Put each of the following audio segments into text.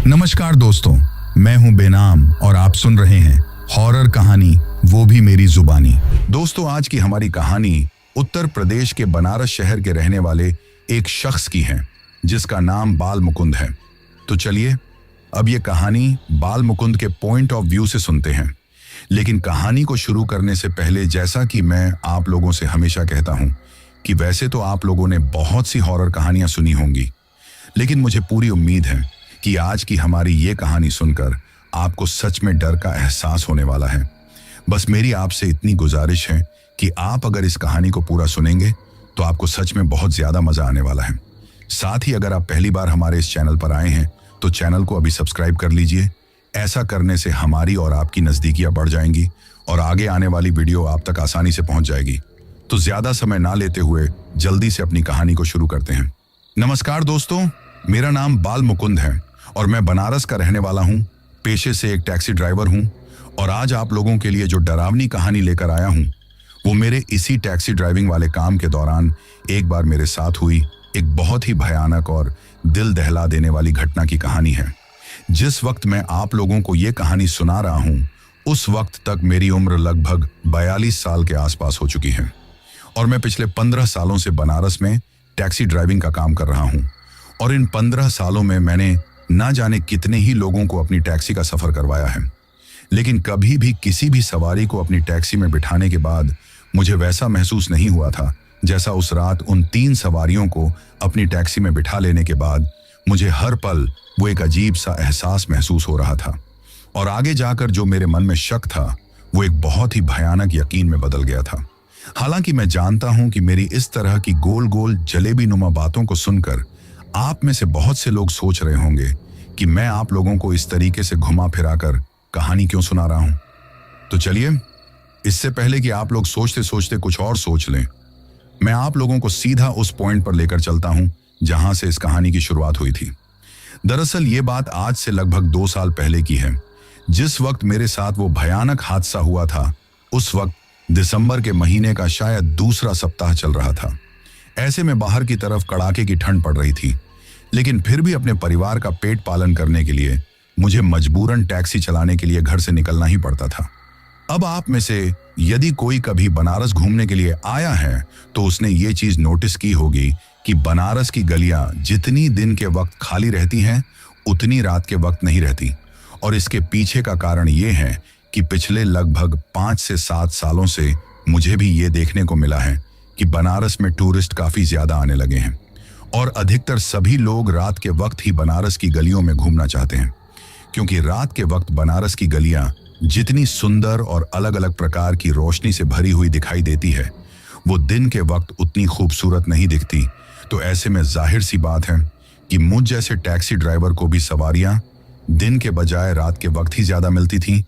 नमस्कार दोस्तों, मैं हूं बेनाम और आप सुन रहे हैं हॉरर कहानी, वो भी मेरी जुबानी। दोस्तों, आज की हमारी कहानी उत्तर प्रदेश के बनारस शहर के रहने वाले एक शख्स की है जिसका नाम बाल मुकुंद है। तो चलिए अब ये कहानी बाल मुकुंद के पॉइंट ऑफ व्यू से सुनते हैं। लेकिन कहानी को शुरू करने से पहले, जैसा कि मैं आप लोगों से हमेशा कहता हूं कि वैसे तो आप लोगों ने बहुत सी हॉरर कहानियां सुनी होंगी, लेकिन मुझे पूरी उम्मीद है कि आज की हमारी ये कहानी सुनकर आपको सच में डर का एहसास होने वाला है। बस मेरी आपसे इतनी गुजारिश है कि आप अगर इस कहानी को पूरा सुनेंगे तो आपको सच में बहुत ज्यादा मजा आने वाला है। साथ ही अगर आप पहली बार हमारे इस चैनल पर आए हैं तो चैनल को अभी सब्सक्राइब कर लीजिए। ऐसा करने से हमारी और आपकी नजदीकियां बढ़ जाएंगी और आगे आने वाली वीडियो आप तक आसानी से पहुंच जाएगी। तो ज्यादा समय ना लेते हुए जल्दी से अपनी कहानी को शुरू करते हैं। नमस्कार दोस्तों, मेरा नाम बाल मुकुंद है और मैं बनारस का रहने वाला हूं। पेशे से एक टैक्सी ड्राइवर हूं और आज आप लोगों के लिए जो डरावनी कहानी लेकर आया हूं वो मेरे इसी टैक्सी ड्राइविंग वाले काम के दौरान एक बार मेरे साथ हुई एक बहुत ही भयानक और दिल दहला देने वाली घटना की कहानी है। जिस वक्त मैं आप लोगों को ये कहानी सुना रहा हूं उस वक्त तक मेरी उम्र लगभग 42 साल के आसपास हो चुकी है और मैं पिछले 15 सालों से बनारस में टैक्सी ड्राइविंग का काम कर रहा हूं। और इन 15 सालों में मैंने ना जाने कितने ही लोगों को अपनी टैक्सी का सफर करवाया है, लेकिन कभी भी किसी भी सवारी को अपनी टैक्सी में बिठाने के बाद मुझे वैसा महसूस नहीं हुआ था जैसा उस रात उन 3 सवारियों को अपनी टैक्सी में बिठा लेने के बाद मुझे हर पल वो एक अजीब सा एहसास महसूस हो रहा था। और आगे जाकर जो मेरे मन में शक था वो एक बहुत ही भयानक यकीन में बदल गया था। हालांकि मैं जानता हूं कि मेरी इस तरह की गोल गोल जलेबी नुमा बातों को सुनकर आप में से बहुत से लोग सोच रहे होंगे कि मैं आप लोगों को इस तरीके से घुमा फिराकर कहानी क्यों सुना रहा हूं। तो चलिए, इससे पहले कि आप लोग सोचते सोचते कुछ और सोच लें, मैं आप लोगों को सीधा उस पॉइंट पर लेकर चलता हूं जहां से इस कहानी की शुरुआत हुई थी। दरअसल ये बात आज से लगभग 2 साल पहले की है। जिस वक्त मेरे साथ वो भयानक हादसा हुआ था उस वक्त दिसंबर के महीने का शायद दूसरा सप्ताह चल रहा था। ऐसे में बाहर की तरफ कड़ाके की ठंड पड़ रही थी, लेकिन फिर भी अपने परिवार का पेट पालन करने के लिए मुझे मजबूरन टैक्सी चलाने के लिए घर से निकलना ही पड़ता था। अब आप में से यदि कोई कभी बनारस घूमने के लिए आया है तो उसने ये चीज नोटिस की होगी कि बनारस की गलियां जितनी दिन के वक्त खाली रहती हैं उतनी रात के वक्त नहीं रहती। और इसके पीछे का कारण ये है कि पिछले लगभग 5 से 7 सालों से मुझे भी ये देखने को मिला है कि बनारस में टूरिस्ट काफी ज्यादा आने लगे हैं और अधिकतर सभी लोग रात के वक्त ही बनारस की गलियों में घूमना चाहते हैं, क्योंकि रात के वक्त बनारस की गलियां जितनी सुंदर और अलग अलग प्रकार की रोशनी से भरी हुई दिखाई देती है वो दिन के वक्त उतनी खूबसूरत नहीं दिखती। तो ऐसे में जाहिर सी बात है कि मुझ जैसे टैक्सी ड्राइवर को भी सवारियां दिन के बजाय रात के वक्त ही ज्यादा मिलती थी।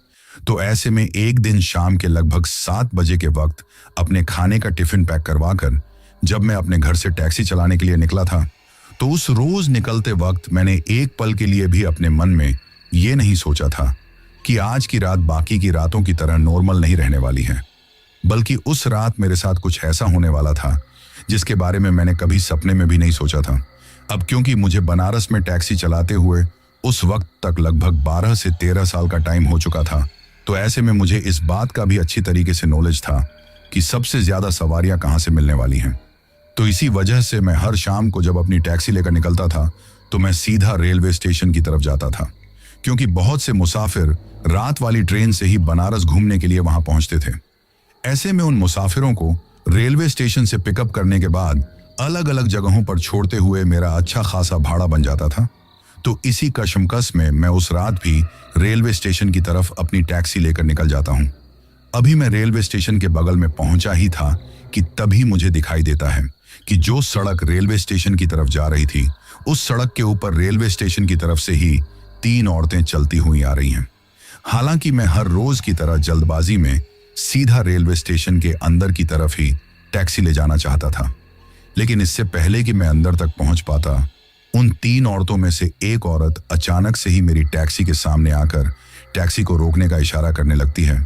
तो ऐसे में एक दिन शाम के लगभग 7 बजे के वक्त अपने खाने का टिफिन पैक करवाकर जब मैं अपने घर से टैक्सी चलाने के लिए निकला था तो उस रोज निकलते वक्त मैंने एक पल के लिए भी अपने मन में ये नहीं सोचा था कि आज की रात बाकी की रातों की तरह नॉर्मल नहीं रहने वाली है, बल्कि उस रात मेरे साथ कुछ ऐसा होने वाला था जिसके बारे में मैंने कभी सपने में भी नहीं सोचा था। अब क्योंकि मुझे बनारस में टैक्सी चलाते हुए उस वक्त तक लगभग 12 से 13 साल का टाइम हो चुका था, तो ऐसे में मुझे इस बात का भी अच्छी तरीके से नॉलेज था कि सबसे ज्यादा सवारियां कहां से मिलने वाली हैं। तो इसी वजह से मैं हर शाम को जब अपनी टैक्सी लेकर निकलता था तो मैं सीधा रेलवे स्टेशन की तरफ जाता था, क्योंकि बहुत से मुसाफिर रात वाली ट्रेन से ही बनारस घूमने के लिए वहां पहुंचते थे। ऐसे में उन मुसाफिरों को रेलवे स्टेशन से पिकअप करने के बाद अलग अलग जगहों पर छोड़ते हुए मेरा अच्छा खासा भाड़ा बन जाता था। तो इसी कशमकश में मैं उस रात भी रेलवे स्टेशन की तरफ अपनी टैक्सी लेकर निकल जाता हूं। अभी मैं रेलवे स्टेशन के बगल में पहुंचा ही था कि तभी मुझे दिखाई देता है कि जो सड़क रेलवे स्टेशन की तरफ जा रही थी उस सड़क के ऊपर रेलवे स्टेशन की तरफ से ही 3 औरतें चलती हुई आ रही हैं। हालांकि मैं हर रोज की तरह जल्दबाजी में सीधा रेलवे स्टेशन के अंदर की तरफ ही टैक्सी ले जाना चाहता था, लेकिन इससे पहले कि मैं अंदर तक पहुंच पाता उन 3 औरतों में से एक औरत अचानक से ही मेरी टैक्सी के सामने आकर टैक्सी को रोकने का इशारा करने लगती है।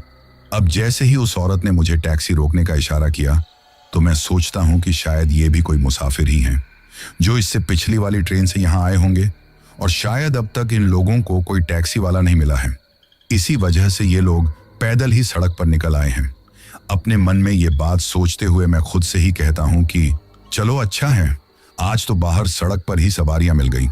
अब जैसे ही उस औरत ने मुझे टैक्सी रोकने का इशारा किया तो मैं सोचता हूँ कि शायद ये भी कोई मुसाफिर ही हैं जो इससे पिछली वाली ट्रेन से यहाँ आए होंगे, और शायद अब तक इन लोगों को कोई टैक्सी वाला नहीं मिला है। इसी वजह से ये लोग पैदल ही सड़क पर निकल आए हैं। अपने मन में ये बात सोचते हुए मैं खुद से ही कहता हूँ कि चलो अच्छा है, आज तो बाहर सड़क पर ही सवारियां मिल गई।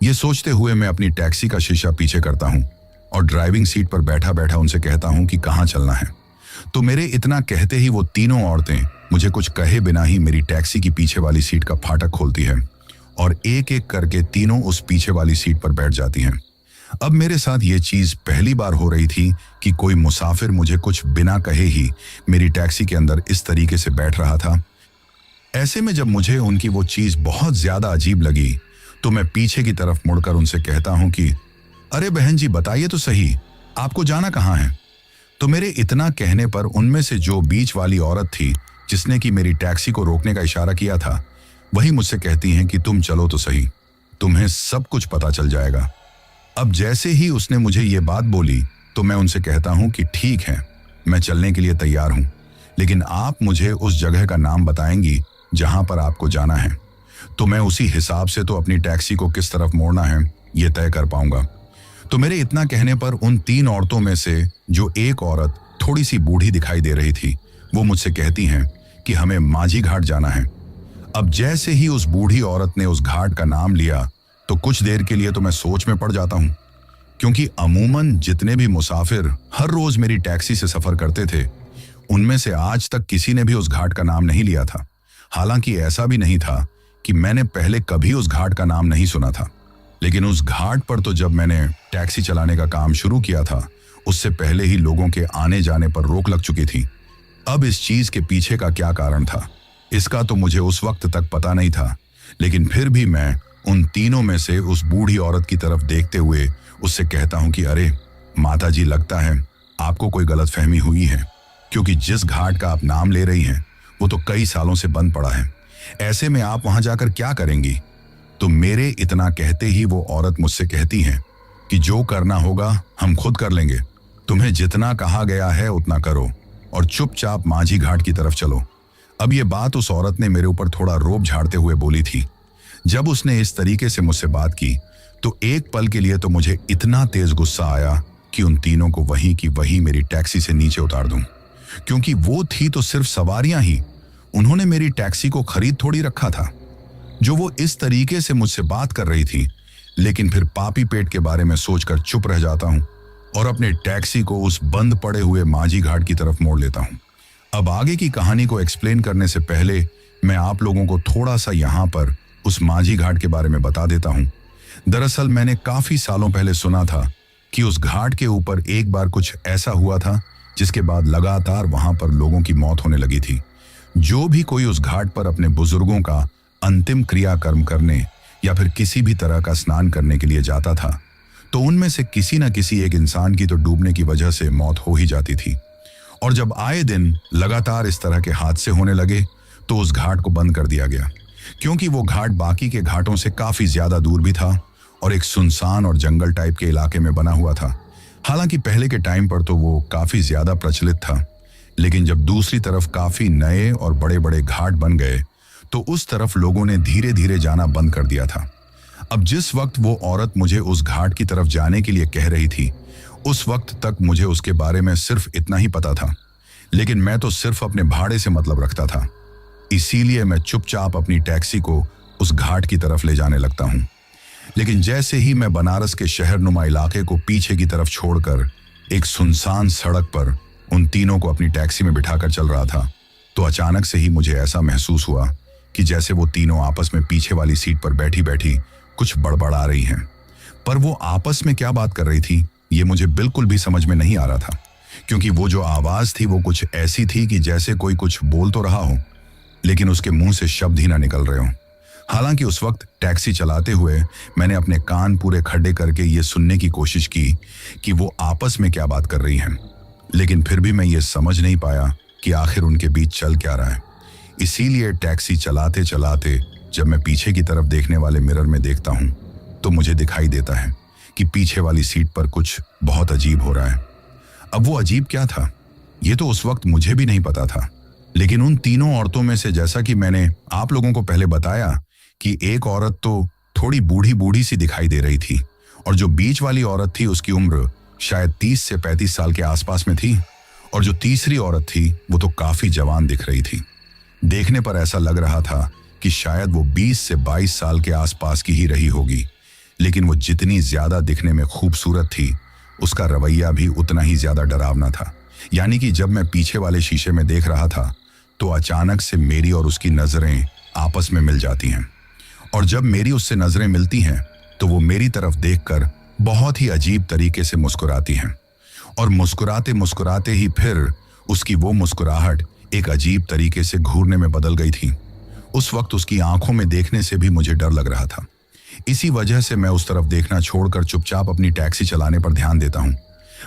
ये सोचते हुए मैं अपनी टैक्सी का शीशा पीछे करता हूँ और ड्राइविंग सीट पर बैठा बैठा उनसे कहता हूँ कि कहाँ चलना है। तो मेरे इतना कहते ही वो तीनों औरतें मुझे कुछ कहे बिना ही मेरी टैक्सी की पीछे वाली सीट का फाटक खोलती है और एक एक करके तीनों उस पीछे वाली सीट पर बैठ जाती हैं। अब मेरे साथ ये चीज पहली बार हो रही थी कि कोई मुसाफिर मुझे कुछ बिना कहे ही मेरी टैक्सी के अंदर इस तरीके से बैठ रहा था। ऐसे में जब मुझे उनकी वो चीज बहुत ज्यादा अजीब लगी तो मैं पीछे की तरफ मुड़कर उनसे कहता हूं कि अरे बहन जी, बताइए तो सही, आपको जाना कहाँ है? तो मेरे इतना कहने पर उनमें से जो बीच वाली औरत थी जिसने कि मेरी टैक्सी को रोकने का इशारा किया था, वही मुझसे कहती हैं कि तुम चलो तो सही, तुम्हें सब कुछ पता चल जाएगा। अब जैसे ही उसने मुझे ये बात बोली तो मैं उनसे कहता हूं कि ठीक है, मैं चलने के लिए तैयार हूं, लेकिन आप मुझे उस जगह का नाम बताएंगी जहां पर आपको जाना है, तो मैं उसी हिसाब से तो अपनी टैक्सी को किस तरफ मोड़ना है ये तय कर पाऊंगा। तो मेरे इतना कहने पर उन तीन औरतों में से जो एक औरत थोड़ी सी बूढ़ी दिखाई दे रही थी, वो मुझसे कहती हैं कि हमें माझी घाट जाना है। अब जैसे ही उस बूढ़ी औरत ने उस घाट का नाम लिया तो कुछ देर के लिए तो मैं सोच में पड़ जाता हूं, क्योंकि अमूमन जितने भी मुसाफिर हर रोज मेरी टैक्सी से सफर करते थे, उनमें से आज तक किसी ने भी उस घाट का नाम नहीं लिया था। हालांकि ऐसा भी नहीं था कि मैंने पहले कभी उस घाट का नाम नहीं सुना था, लेकिन उस घाट पर तो जब मैंने टैक्सी चलाने का काम शुरू किया था, उससे पहले ही लोगों के आने जाने पर रोक लग चुकी थी। अब इस चीज के पीछे का क्या कारण था, इसका तो मुझे उस वक्त तक पता नहीं था, लेकिन फिर भी मैं उन तीनों में से उस बूढ़ी औरत की तरफ देखते हुए उससे कहता हूं कि अरे माता जी, लगता है आपको कोई गलतफहमी हुई है, क्योंकि जिस घाट का आप नाम ले रही हैं वो तो कई सालों से बंद पड़ा है। ऐसे में आप वहां जाकर क्या करेंगी? तो मेरे इतना कहते ही वो औरत मुझसे कहती हैं कि जो करना होगा हम खुद कर लेंगे, तुम्हें जितना कहा गया है उतना करो और चुपचाप माझी घाट की तरफ चलो। अब ये बात उस औरत ने मेरे ऊपर थोड़ा रोब झाड़ते हुए बोली थी। जब उसने इस तरीके से मुझसे बात की तो एक पल के लिए तो मुझे इतना तेज गुस्सा आया कि उन तीनों को वहीं की वहीं मेरी टैक्सी से नीचे उतार दूं, क्योंकि वो थी तो सिर्फ सवारियां ही, उन्होंने मेरी टैक्सी को खरीद थोड़ी रखा था। जो वो इस तरीके से मुझसे बात कर रही थी, लेकिन फिर पापी पेट के बारे में सोचकर चुप रह जाता हूं और अपने टैक्सी को उस बंद पड़े हुए माझी घाट की तरफ मोड़ लेता हूं। अब आगे की कहानी को एक्सप्लेन करने से पहले मैं आप लोगों को थोड़ा सा यहाँ पर उस माझी घाट के बारे में बता देता हूँ। दरअसल मैंने काफी सालों पहले सुना था कि उस घाट के ऊपर एक बार कुछ ऐसा हुआ था जिसके बाद लगातार वहां पर लोगों की मौत होने लगी थी। जो भी कोई उस घाट पर अपने बुजुर्गों का अंतिम क्रियाकर्म करने या फिर किसी भी तरह का स्नान करने के लिए जाता था, तो उनमें से किसी न किसी एक इंसान की तो डूबने की वजह से मौत हो ही जाती थी। और जब आए दिन लगातार इस तरह के हादसे होने लगे तो उस घाट को बंद कर दिया गया, क्योंकि वो घाट बाकी के घाटों से काफी ज्यादा दूर भी था और एक सुनसान और जंगल टाइप के इलाके में बना हुआ था। हालांकि पहले के टाइम पर तो वो काफी ज्यादा प्रचलित था, लेकिन जब दूसरी तरफ काफी नए और बड़े बड़े घाट बन गए तो उस तरफ लोगों ने धीरे धीरे जाना बंद कर दिया था। अब जिस वक्त वो औरत मुझे उस घाट की तरफ जाने के लिए कह रही थी, उस वक्त तक मुझे उसके बारे में सिर्फ इतना ही पता था, लेकिन मैं तो सिर्फ अपने भाड़े से मतलब रखता था। इसीलिए मैं चुपचाप अपनी टैक्सी को उस घाट की तरफ ले जाने लगता हूँ। लेकिन जैसे ही मैं बनारस के शहरनुमा इलाके को पीछे की तरफ छोड़कर एक सुनसान सड़क पर उन तीनों को अपनी टैक्सी में बिठाकर चल रहा था, तो अचानक से ही मुझे ऐसा महसूस हुआ कि जैसे वो तीनों आपस में पीछे वाली सीट पर बैठी बैठी कुछ बड़बड़ा रही हैं। पर वो आपस में क्या बात कर रही थी ये मुझे बिल्कुल भी समझ में नहीं आ रहा था, क्योंकि वो जो आवाज थी वो कुछ ऐसी थी कि जैसे कोई कुछ बोल तो रहा हो, लेकिन उसके मुंह से शब्द ही ना निकल रहे हो। हालांकि उस वक्त टैक्सी चलाते हुए मैंने अपने कान पूरे खड्डे करके ये सुनने की कोशिश की कि वो आपस में क्या बात कर रही हैं, लेकिन फिर भी मैं ये समझ नहीं पाया कि आखिर उनके बीच चल क्या रहा है। इसीलिए टैक्सी चलाते चलाते जब मैं पीछे की तरफ देखने वाले मिरर में देखता हूं तो मुझे दिखाई देता है कि पीछे वाली सीट पर कुछ बहुत अजीब हो रहा है। अब वो अजीब क्या था ये तो उस वक्त मुझे भी नहीं पता था, लेकिन उन तीनों औरतों में से, जैसा कि मैंने आप लोगों को पहले बताया, कि एक औरत तो थोड़ी बूढ़ी बूढ़ी सी दिखाई दे रही थी, और जो बीच वाली औरत थी उसकी उम्र शायद 30 से 35 साल के आसपास में थी, और जो तीसरी औरत थी वो तो काफी जवान दिख रही थी। देखने पर ऐसा लग रहा था कि शायद वो 20 से 22 साल के आसपास की ही रही होगी, लेकिन वो जितनी ज्यादा दिखने में खूबसूरत थी, उसका रवैया भी उतना ही ज्यादा डरावना था। यानी कि जब मैं पीछे वाले शीशे में देख रहा था तो अचानक से मेरी और उसकी नजरें आपस में मिल जाती हैं, और जब मेरी उससे नजरें मिलती हैं तो वो मेरी तरफ देखकर बहुत ही अजीब तरीके से मुस्कुराती हैं, और मुस्कुराते मुस्कुराते ही फिर उसकी वो मुस्कुराहट एक अजीब तरीके से घूरने में बदल गई थी। उस वक्त उसकी आंखों में देखने से भी मुझे डर लग रहा था। इसी वजह से मैं उस तरफ देखना छोड़कर चुपचाप अपनी टैक्सी चलाने पर ध्यान देता हूं।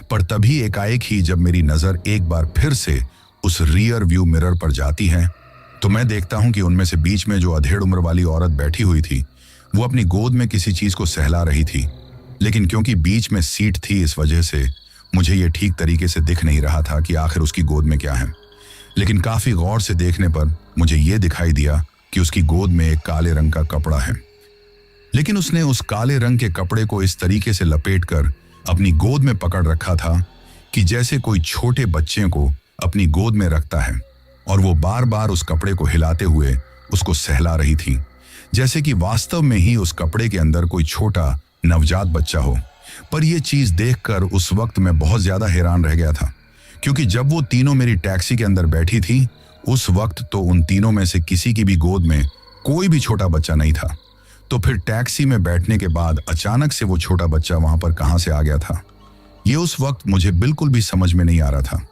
पर तभी एकाएक ही जब मेरी नजर एक बार फिर से उस रियर व्यू मिरर पर जाती है तो मैं देखता हूं कि उनमें से बीच में जो अधेड़ उम्र वाली औरत बैठी हुई थी वो अपनी गोद में किसी चीज को सहला रही थी, लेकिन क्योंकि बीच में सीट थी इस वजह से मुझे ये ठीक तरीके से दिख नहीं रहा था कि आखिर उसकी गोद में क्या है। लेकिन काफी गौर से देखने पर मुझे ये दिखाई दिया कि उसकी गोद में एक काले रंग का कपड़ा है, लेकिन उसने उस काले रंग के कपड़े को इस तरीके से लपेटकर अपनी गोद में पकड़ रखा था कि जैसे कोई छोटे बच्चे को अपनी गोद में रखता है, और वो बार बार उस कपड़े को हिलाते हुए उसको सहला रही थी, जैसे कि वास्तव में ही उस कपड़े के अंदर कोई छोटा नवजात बच्चा हो। पर यह चीज देखकर उस वक्त मैं बहुत ज्यादा हैरान रह गया था, क्योंकि जब वो तीनों मेरी टैक्सी के अंदर बैठी थी उस वक्त तो उन तीनों में से किसी की भी गोद में कोई भी छोटा बच्चा नहीं था। तो फिर टैक्सी में बैठने के बाद अचानक से वो छोटा बच्चा वहां पर कहां से आ गया था, ये उस वक्त मुझे बिल्कुल भी समझ में नहीं आ रहा था।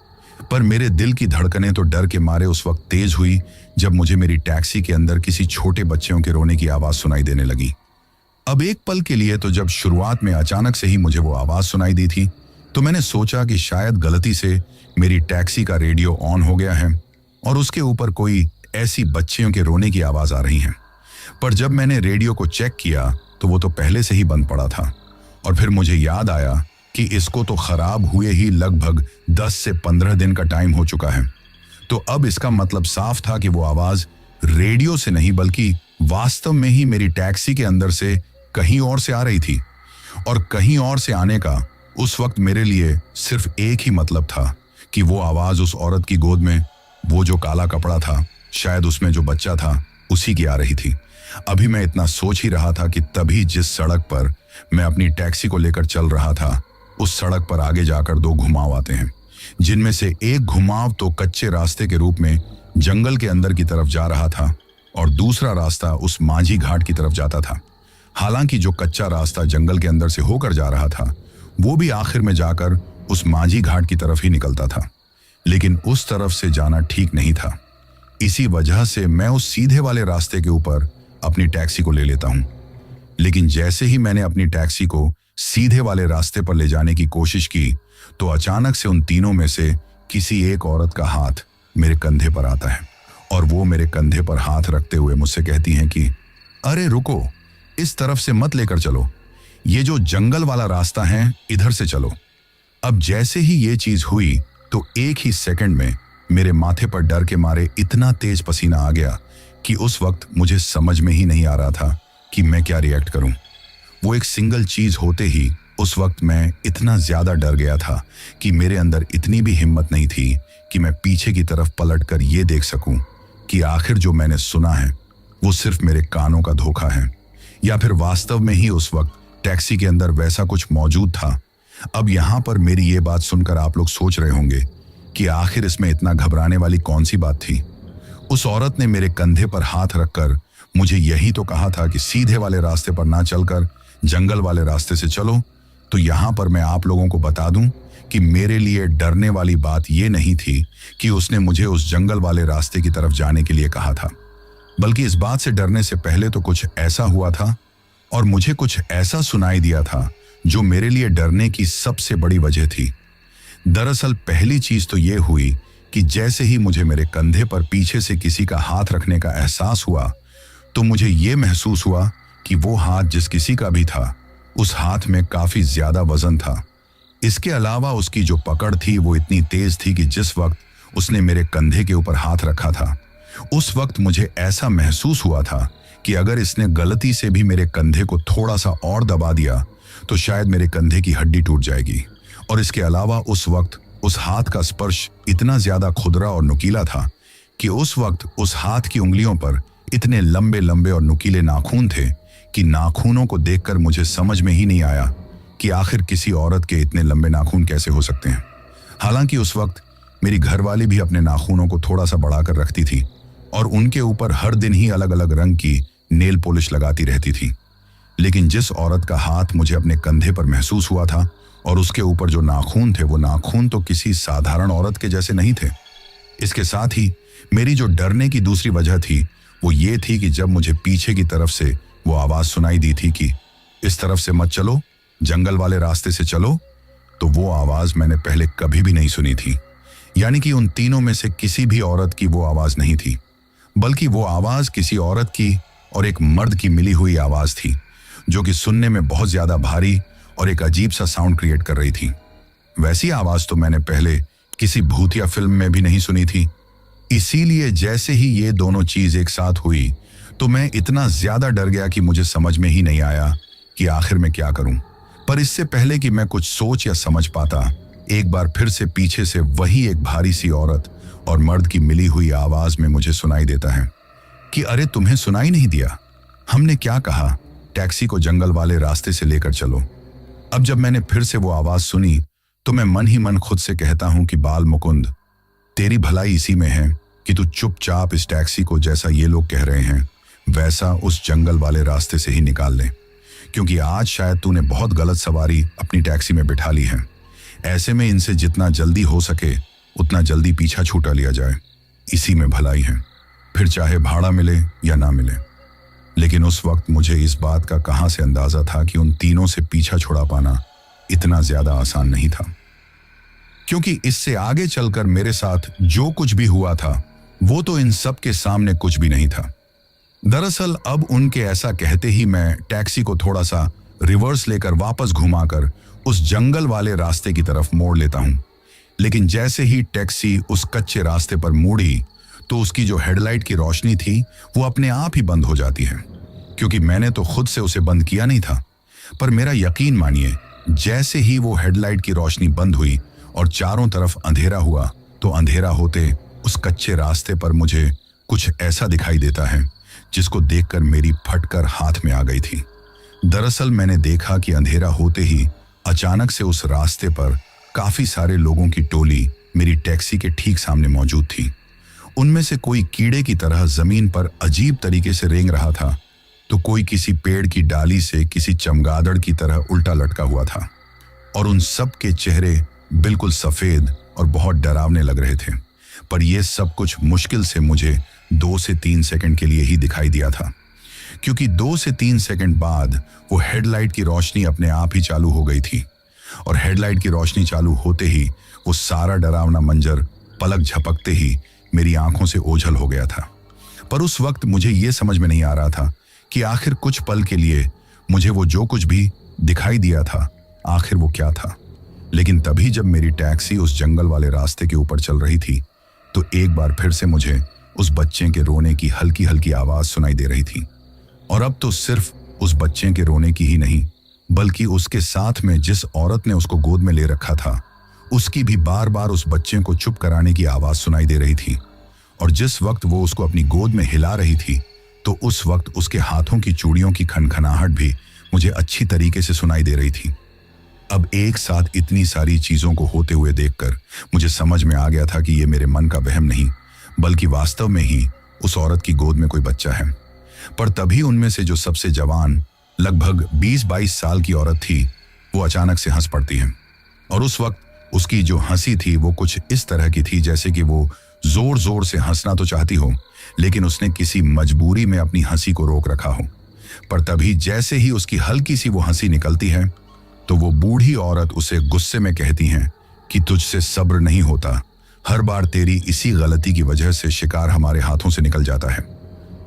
पर मेरे दिल की धड़कनें तो डर के मारे उस वक्त तेज हुई जब मुझे मेरी टैक्सी के अंदर किसी छोटे बच्चों के रोने की आवाज सुनाई देने लगी। अब एक पल के लिए तो जब शुरुआत में अचानक से ही मुझे वो आवाज सुनाई दी थी तो मैंने सोचा कि शायद गलती से मेरी टैक्सी का रेडियो ऑन हो गया है और उसके ऊपर कोई ऐसी बच्चियों के रोने की आवाज आ रही है। पर जब मैंने रेडियो को चेक किया तो वो तो पहले से ही बंद पड़ा था, और फिर मुझे याद आया कि इसको तो खराब हुए ही लगभग 10 से 15 दिन का टाइम हो चुका है। तो अब इसका मतलब साफ था कि वो आवाज रेडियो से नहीं बल्कि वास्तव में ही मेरी टैक्सी के अंदर से कहीं और से आ रही थी, और कहीं और से आने का उस वक्त मेरे लिए सिर्फ एक ही मतलब था कि वो आवाज उस औरत की गोद में वो जो काला कपड़ा था, शायद उसमें जो बच्चा था, उसी की आ रही थी। अभी मैं इतना सोच ही रहा था कि तभी जिस सड़क पर मैं अपनी टैक्सी को लेकर चल रहा था उस सड़क पर आगे जाकर 2 घुमाव आते हैं, जिनमें से एक घुमाव तो कच्चे रास्ते के रूप में जंगल के अंदर की तरफ जा रहा था और दूसरा रास्ता उस माझी घाट की तरफ जाता था। हालांकि जो कच्चा रास्ता जंगल के अंदर से होकर जा रहा था वो भी आखिर में जाकर उस माझी घाट की तरफ ही निकलता था, लेकिन उस तरफ से जाना ठीक नहीं था। इसी वजह से मैं उस सीधे वाले रास्ते के ऊपर अपनी टैक्सी को ले लेता हूं। लेकिन जैसे ही मैंने अपनी टैक्सी को सीधे वाले रास्ते पर ले जाने की कोशिश की तो अचानक से उन तीनों में से किसी एक औरत का हाथ मेरे कंधे पर आता है, और वो मेरे कंधे पर हाथ रखते हुए मुझसे कहती हैं कि अरे रुको, इस तरफ से मत लेकर चलो, ये जो जंगल वाला रास्ता है इधर से चलो। अब जैसे ही ये चीज हुई तो एक ही सेकंड में मेरे माथे पर डर के मारे इतना तेज पसीना आ गया कि उस वक्त मुझे समझ में ही नहीं आ रहा था कि मैं क्या रिएक्ट करूं। वो एक सिंगल चीज होते ही उस वक्त मैं इतना ज्यादा डर गया था कि मेरे अंदर इतनी भी हिम्मत नहीं थी कि मैं पीछे की तरफ पलटकर ये देख सकूं कि आखिर जो मैंने सुना है वो सिर्फ मेरे कानों का धोखा है या फिर वास्तव में ही उस वक्त टैक्सी के अंदर वैसा कुछ मौजूद था। अब यहां पर मेरी ये बात सुनकर आप लोग सोच रहे होंगे कि आखिर इसमें इतना घबराने वाली कौन सी बात थी। उस औरत ने मेरे कंधे पर हाथ रखकर मुझे यही तो कहा था कि सीधे वाले रास्ते पर ना चलकर जंगल वाले रास्ते से चलो। तो यहां पर मैं आप लोगों को बता दूं कि मेरे लिए डरने वाली बात यह नहीं थी कि उसने मुझे उस जंगल वाले रास्ते की तरफ जाने के लिए कहा था, बल्कि इस बात से डरने से पहले तो कुछ ऐसा हुआ था और मुझे कुछ ऐसा सुनाई दिया था जो मेरे लिए डरने की सबसे बड़ी वजह थी। दरअसल पहली चीज तो यह हुई कि जैसे ही मुझे मेरे कंधे पर पीछे से किसी का हाथ रखने का एहसास हुआ तो मुझे यह महसूस हुआ कि वो हाथ जिस किसी का भी था उस हाथ में काफी ज्यादा वजन था। इसके अलावा उसकी जो पकड़ थी वो इतनी तेज थी कि जिस वक्त उसने मेरे कंधे के ऊपर हाथ रखा था। उस वक्त मुझे ऐसा महसूस हुआ था कि अगर इसने गलती से भी मेरे कंधे को थोड़ा सा और दबा दिया तो शायद मेरे कंधे की हड्डी टूट जाएगी। और इसके अलावा उस वक्त उस हाथ का स्पर्श इतना ज्यादा खुरदरा और नुकीला था कि उस वक्त उस हाथ की उंगलियों पर इतने लंबे लंबे और नुकीले नाखून थे कि नाखूनों को देखकर मुझे समझ में ही नहीं आया कि आखिर किसी औरत के इतने लंबे नाखून कैसे हो सकते हैं। हालांकि उस वक्त मेरी घरवाली भी अपने नाखूनों को थोड़ा सा बढ़ाकर रखती थी और उनके ऊपर हर दिन ही अलग अलग रंग की नेल पॉलिश लगाती रहती थी। लेकिन जिस औरत का हाथ मुझे अपने कंधे पर महसूस हुआ था और उसके ऊपर जो नाखून थे, वो नाखून तो किसी साधारण औरत के जैसे नहीं थे। इसके साथ ही मेरी जो डरने की दूसरी वजह थी वो ये थी कि जब मुझे पीछे की तरफ से वो आवाज सुनाई दी थी कि इस तरफ से मत चलो, जंगल वाले रास्ते से चलो, तो वो आवाज मैंने पहले कभी भी नहीं सुनी थी। यानी कि उन तीनों में से किसी भी औरत की वो आवाज नहीं थी, बल्कि वो आवाज किसी औरत की और एक मर्द की मिली हुई आवाज थी, जो कि सुनने में बहुत ज्यादा भारी और एक अजीब सा साउंड क्रिएट कर रही थी। वैसी आवाज तो मैंने पहले किसी भूतिया फिल्म में भी नहीं सुनी थी। इसीलिए जैसे ही ये दोनों चीज एक साथ हुई तो मैं इतना ज्यादा डर गया कि मुझे समझ में ही नहीं आया कि आखिर मैं क्या करूं। पर इससे पहले कि मैं कुछ सोच या समझ पाता, एक बार फिर से पीछे से वही एक भारी सी औरत और मर्द की मिली हुई आवाज में मुझे सुनाई देता है कि अरे तुम्हें सुनाई नहीं दिया? हमने क्या कहा, टैक्सी को जंगल वाले रास्ते से लेकर चलो। अब जब मैंने फिर से वो आवाज सुनी तो मैं मन ही मन खुद से कहता हूं कि बाल मुकुंद, तेरी भलाई इसी में है कि तू चुपचाप इस टैक्सी को, जैसा ये लोग कह रहे हैं, वैसा उस जंगल वाले रास्ते से ही निकाल ले, क्योंकि आज शायद तूने बहुत गलत सवारी अपनी टैक्सी में बिठा ली है। ऐसे में इनसे जितना जल्दी हो सके उतना जल्दी पीछा छूटा लिया जाए, इसी में भलाई है, फिर चाहे भाड़ा मिले या ना मिले। लेकिन उस वक्त मुझे इस बात का कहां से अंदाजा था कि उन तीनों से पीछा छुड़ा पाना इतना ज्यादा आसान नहीं था, क्योंकि इससे आगे चलकर मेरे साथ जो कुछ भी हुआ था वो तो इन सब के सामने कुछ भी नहीं था। दरअसल अब उनके ऐसा कहते ही मैं टैक्सी को थोड़ा सा रिवर्स लेकर वापस घुमाकर उस जंगल वाले रास्ते की तरफ मोड़ लेता हूं। लेकिन जैसे ही टैक्सी उस कच्चे रास्ते पर मुड़ी तो उसकी जो हेडलाइट की रोशनी थी वो अपने आप ही बंद हो जाती है, क्योंकि मैंने तो खुद से उसे बंद किया नहीं था। पर मेरा यकीन मानिए, जैसे ही वो हेडलाइट की रोशनी बंद हुई और चारों तरफ अंधेरा हुआ तो अंधेरा होते उस कच्चे रास्ते पर मुझे कुछ ऐसा दिखाई देता है जिसको देखकर मेरी फटकर हाथ में आ गई थी। दरअसल मैंने देखा कि अंधेरा होते ही अचानक से उस रास्ते पर काफी सारे लोगों की टोली मेरी टैक्सी के ठीक सामने मौजूद थी। उनमें से कोई कीड़े की तरह जमीन पर अजीब तरीके से रेंग रहा था, तो कोई किसी पेड़ की डाली से किसी चमगादड़ की तरह उल्टा लटका हुआ था, और उन सब के चेहरे बिल्कुल सफेद और बहुत डरावने लग रहे थे। पर यह सब कुछ मुश्किल से मुझे 2 से 3 सेकंड के लिए ही दिखाई दिया था, क्योंकि 2 से 3 सेकंड बाद वो हेडलाइट की रोशनी अपने आप ही चालू हो गई थी, और हेडलाइट की रोशनी चालू होते ही वो सारा डरावना मंजर पलक झपकते ही मेरी आंखों से ओझल हो गया था। पर उस वक्त मुझे ये समझ में नहीं आ रहा था कि आखिर कुछ पल के लिए मुझे वो जो कुछ भी दिखाई दिया था आखिर वो क्या था। लेकिन तभी जब मेरी टैक्सी उस जंगल वाले रास्ते के ऊपर चल रही थी तो एक बार फिर से मुझे उस बच्चे के रोने की हल्की हल्की आवाज सुनाई दे रही थी। और अब तो सिर्फ उस बच्चे के रोने की ही नहीं, बल्कि उसके साथ में जिस औरत ने उसको गोद में ले रखा था उसकी भी बार बार उस बच्चे को चुप कराने की आवाज सुनाई दे रही थी। और जिस वक्त वो उसको अपनी गोद में हिला रही थी तो उस वक्त उसके हाथों की चूड़ियों की खनखनाहट भी मुझे अच्छी तरीके से सुनाई दे रही थी। अब एक साथ इतनी सारी चीजों को होते हुए देखकर मुझे समझ में आ गया था कि ये मेरे मन का वहम नहीं, बल्कि वास्तव में ही उस औरत की गोद में कोई बच्चा है। पर तभी उनमें से जो सबसे जवान लगभग 20-22 साल की औरत थी वो अचानक से हंस पड़ती है। और उस वक्त उसकी जो हंसी थी वो कुछ इस तरह की थी जैसे कि वो जोर जोर से हंसना तो चाहती हो, लेकिन उसने किसी मजबूरी में अपनी हंसी को रोक रखा हो। पर तभी जैसे ही उसकी हल्की सी वो हंसी निकलती है तो वो बूढ़ी औरत उसे गुस्से में कहती है कि तुझसे सब्र नहीं होता, हर बार तेरी इसी गलती की वजह से शिकार हमारे हाथों से निकल जाता है।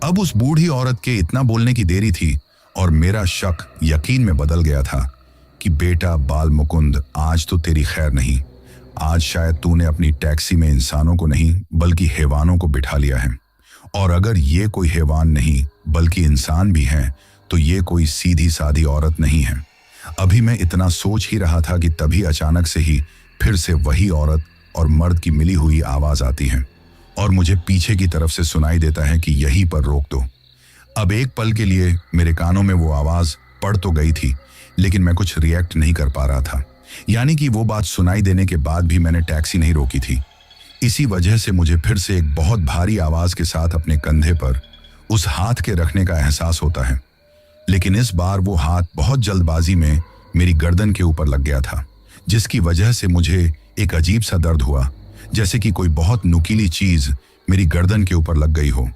अब उस बूढ़ी औरत के इतना बोलने की देरी थी और मेरा शक यकीन में बदल गया था कि बेटा बाल मुकुंद, आज तो तेरी खैर नहीं, आज शायद तूने अपनी टैक्सी में इंसानों को नहीं बल्कि हैवानों को बिठा लिया है। और अगर ये कोई हैवान नहीं बल्कि इंसान भी है तो ये कोई सीधी सादी औरत नहीं है। अभी मैं इतना सोच ही रहा था कि तभी अचानक से ही फिर से वही औरत और मर्द की मिली हुई आवाज आती है और मुझे पीछे की तरफ से सुनाई देता है कि यहीं पर रोक दो। अब एक पल के लिए मेरे कानों में वो आवाज पड़ तो गई थी, लेकिन मैं कुछ रिएक्ट नहीं कर पा रहा था। यानी कि वो बात सुनाई देने के बाद भी मैंने टैक्सी नहीं रोकी थी। इसी वजह से मुझे फिर से एक बहुत भारी आवाज के साथ अपने कंधे पर उस हाथ के रखने का एहसास होता है। लेकिन इस बार वो हाथ बहुत जल्दबाजी में मेरी गर्दन के ऊपर लग गया था, जिसकी वजह से मुझे एक अजीब सा दर्द हुआ, जैसे कि कोई बहुत नुकीली चीज मेरी गर्दन के ऊपर लग गई हो।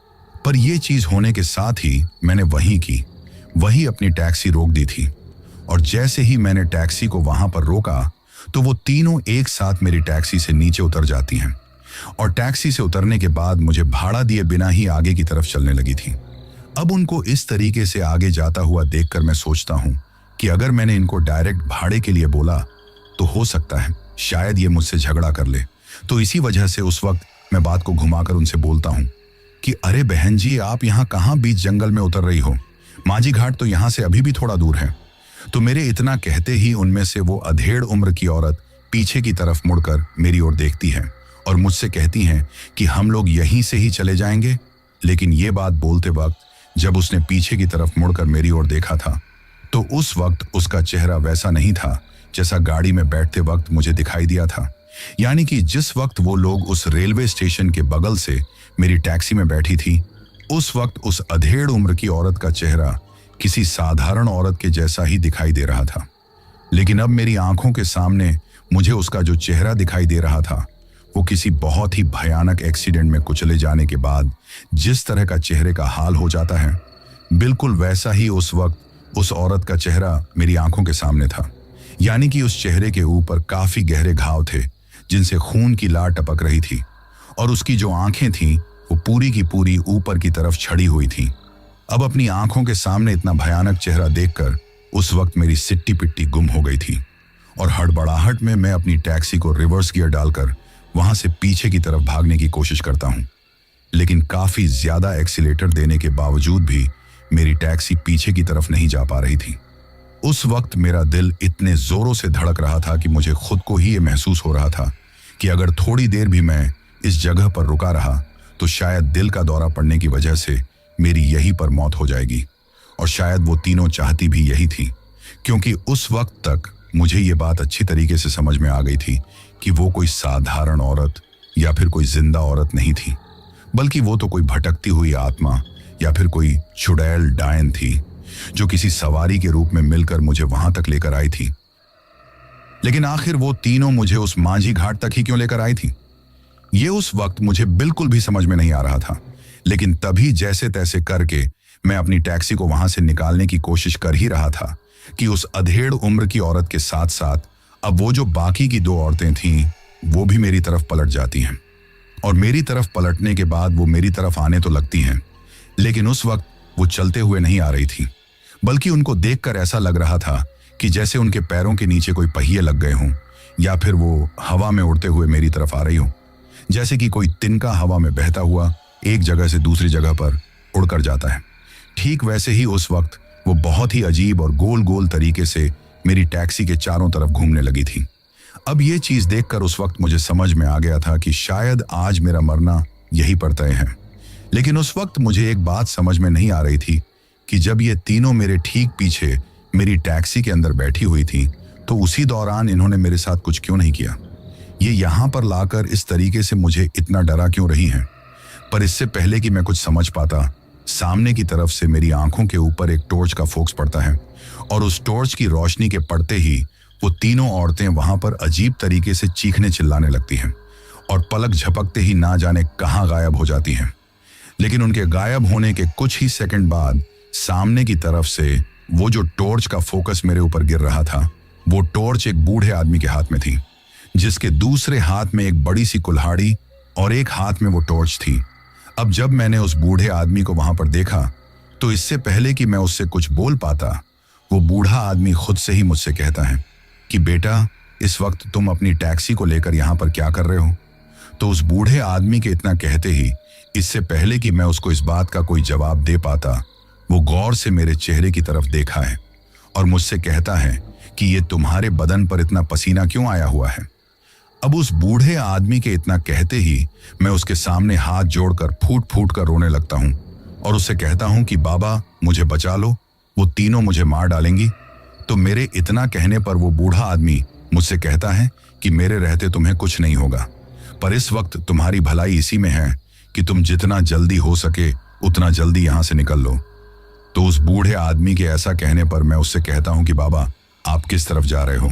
पर यह चीज होने के साथ ही मैंने वहीं अपनी टैक्सी रोक दी थी। और जैसे ही मैंने टैक्सी को वहां पर रोका तो वो तीनों एक साथ मेरी टैक्सी से नीचे उतर जाती हैं और टैक्सी से उतरने के बाद मुझे भाड़ा दिए बिना ही आगे की तरफ चलने लगी थी। अब उनको इस तरीके से आगे जाता हुआ देखकर मैं सोचता हूं कि अगर मैंने इनको डायरेक्ट भाड़े के लिए बोला तो हो सकता है शायद ये मुझसे झगड़ा कर ले। तो इसी वजह से उस वक्त मैं बात को घुमाकर उनसे बोलता हूं कि अरे बहन जी, आप यहाँ कहाँ बीच जंगल में उतर रही हो? माझी घाट तो यहाँ से अभी भी थोड़ा दूर है। तो मेरे इतना कहते ही उनमें से वो अधेड़ उम्र की औरत पीछे की तरफ मुड़कर मेरी ओर देखती है और मुझसे कहती हैं कि हम लोग यहीं से ही चले जाएंगे। लेकिन ये बात बोलते वक्त जब उसने पीछे की तरफ मुड़कर मेरी ओर देखा था तो उस वक्त उसका चेहरा वैसा नहीं था जैसा गाड़ी में बैठते वक्त मुझे दिखाई दिया था। यानी कि जिस वक्त वो लोग उस रेलवे स्टेशन के बगल से मेरी टैक्सी में बैठी थी, उस वक्त उस अधेड़ उम्र की औरत का चेहरा किसी साधारण औरत के जैसा ही दिखाई दे रहा था। लेकिन अब मेरी आंखों के सामने मुझे उसका जो चेहरा दिखाई दे रहा था वो किसी बहुत ही भयानक एक्सीडेंट में कुचले जाने के बाद जिस तरह का चेहरे का हाल हो जाता है, बिल्कुल वैसा ही उस वक्त उस औरत का चेहरा मेरी आंखों के सामने था। यानी कि उस चेहरे के ऊपर काफी गहरे घाव थे जिनसे खून की लार टपक रही थी और उसकी जो आंखें थीं वो पूरी की पूरी ऊपर की तरफ छड़ी हुई थीं। अब अपनी आंखों के सामने इतना भयानक चेहरा देखकर उस वक्त मेरी सिट्टी पिट्टी गुम हो गई थी और हड़बड़ाहट में मैं अपनी टैक्सी को रिवर्स गियर डालकर वहां से पीछे की तरफ भागने की कोशिश करता हूं। लेकिन काफी ज्यादा एक्सीलेटर देने के बावजूद भी मेरी टैक्सी पीछे की तरफ नहीं जा पा रही थी। उस वक्त मेरा दिल इतने जोरों से धड़क रहा था कि मुझे खुद को ही ये महसूस हो रहा था कि अगर थोड़ी देर भी मैं इस जगह पर रुका रहा तो शायद दिल का दौरा पड़ने की वजह से मेरी यहीं पर मौत हो जाएगी। और शायद वो तीनों चाहती भी यही थी, क्योंकि उस वक्त तक मुझे ये बात अच्छी तरीके से समझ में आ गई थी कि वो कोई साधारण औरत या फिर कोई जिंदा औरत नहीं थी, बल्कि वो तो कोई भटकती हुई आत्मा या फिर कोई चुड़ैल डायन थी जो किसी सवारी के रूप में मिलकर मुझे वहां तक लेकर आई थी। लेकिन आखिर वो तीनों मुझे उस माझी घाट तक ही क्यों लेकर आई थी, ये उस वक्त मुझे बिल्कुल भी समझ में नहीं आ रहा था। लेकिन तभी जैसे तैसे करके मैं अपनी टैक्सी को वहां से निकालने की कोशिश कर ही रहा था कि उस अधेड़ उम्र की औरत के साथ साथ अब वो जो बाकी की दो औरतें थीं वो भी मेरी तरफ पलट जाती हैं। और मेरी तरफ पलटने के बाद वो मेरी तरफ आने तो लगती हैं, लेकिन उस वक्त वो चलते हुए नहीं आ रही थी, बल्कि उनको देखकर ऐसा लग रहा था कि जैसे उनके पैरों के नीचे कोई पहिए लग गए हों या फिर वो हवा में उड़ते हुए मेरी तरफ आ रही हो, जैसे कि कोई तिनका हवा में बहता हुआ एक जगह से दूसरी जगह पर उड़कर जाता है। ठीक वैसे ही उस वक्त वो बहुत ही अजीब और गोल गोल तरीके से मेरी टैक्सी के चारों तरफ घूमने लगी थी। अब ये चीज देखकर उस वक्त मुझे समझ में आ गया था कि शायद आज मेरा मरना यही पर तय है। लेकिन उस वक्त मुझे एक बात समझ में नहीं आ रही थी कि जब ये तीनों मेरे ठीक पीछे मेरी टैक्सी के अंदर बैठी हुई थी तो उसी दौरान इन्होंने मेरे साथ कुछ क्यों नहीं किया। ये यहाँ पर लाकर इस तरीके से मुझे इतना डरा क्यों रही हैं। पर इससे पहले कि मैं कुछ समझ पाता, सामने की तरफ से मेरी आंखों के ऊपर एक टॉर्च का फोकस पड़ता है और उस टॉर्च की रोशनी के पड़ते ही वो तीनों औरतें वहां पर अजीब तरीके से चीखने चिल्लाने लगती हैं और पलक झपकते ही ना जाने कहां गायब हो जाती हैं। लेकिन उनके गायब होने के कुछ ही सेकंड बाद सामने की तरफ से वो जो टॉर्च का फोकस मेरे ऊपर गिर रहा था, वो टॉर्च एक बूढ़े आदमी के हाथ में थी, जिसके दूसरे हाथ में एक बड़ी सी कुल्हाड़ी और एक हाथ में वो टॉर्च थी। अब जब मैंने उस बूढ़े आदमी को वहां पर देखा तो इससे पहले कि मैं उससे कुछ बोल पाता, वो बूढ़ा आदमी खुद से ही मुझसे कहता है कि बेटा, इस वक्त तुम अपनी टैक्सी को लेकर यहाँ पर क्या कर रहे हो? तो उस बूढ़े आदमी के इतना कहते ही, इससे पहले कि मैं उसको इस बात का कोई जवाब दे पाता, वो गौर से मेरे चेहरे की तरफ देखा है और मुझसे कहता है कि ये तुम्हारे बदन पर इतना पसीना क्यों आया हुआ है? अब उस बूढ़े आदमी के इतना कहते ही मैं उसके सामने हाथ जोड़कर फूट फूट कर रोने लगता हूँ और उससे कहता हूँ कि बाबा मुझे बचा लो, वो तीनों मुझे मार डालेंगी। तो मेरे इतना कहने पर वो बूढ़ा आदमी मुझसे कहता है कि मेरे रहते तुम्हें कुछ नहीं होगा, पर इस वक्त तुम्हारी भलाई इसी में है कि तुम जितना जल्दी हो सके उतना जल्दी यहां से निकल लो। तो उस बूढ़े आदमी के ऐसा कहने पर मैं उससे कहता हूं कि बाबा आप किस तरफ जा रहे हो?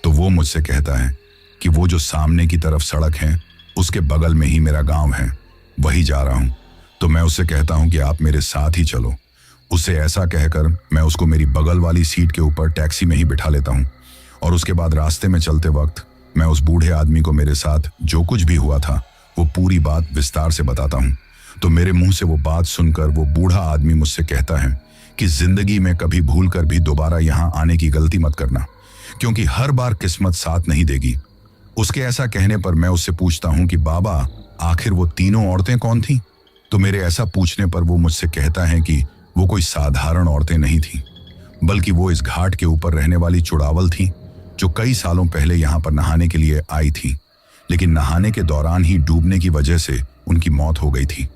तो वो मुझसे कहता है कि वो जो सामने की तरफ सड़क है उसके बगल में ही मेरा गांव है, वही जा रहा हूं। तो मैं उससे कहता हूं कि आप मेरे साथ ही चलो। उसे ऐसा कहकर मैं उसको मेरी बगल वाली सीट के ऊपर टैक्सी में ही बिठा लेता हूं और उसके बाद रास्ते में चलते वक्त मैं उस बूढ़े आदमी को मेरे साथ जो कुछ भी हुआ था वो पूरी बात विस्तार से बताता हूं। तो मेरे मुंह से वो बात सुनकर वो बूढ़ा आदमी मुझसे कहता है कि जिंदगी में कभी भूल कर भी दोबारा यहां आने की गलती मत करना, क्योंकि हर बार किस्मत साथ नहीं देगी। उसके ऐसा कहने पर मैं उससे पूछता हूं कि बाबा आखिर वो तीनों औरतें कौन थीं? तो मेरे ऐसा पूछने पर वो मुझसे कहता है कि वो कोई साधारण औरतें नहीं थीं, बल्कि वो इस घाट के ऊपर रहने वाली चुड़ावल थीं जो कई सालों पहले यहाँ पर नहाने के लिए आई थीं, लेकिन नहाने के दौरान ही डूबने की वजह से उनकी मौत हो गई थी।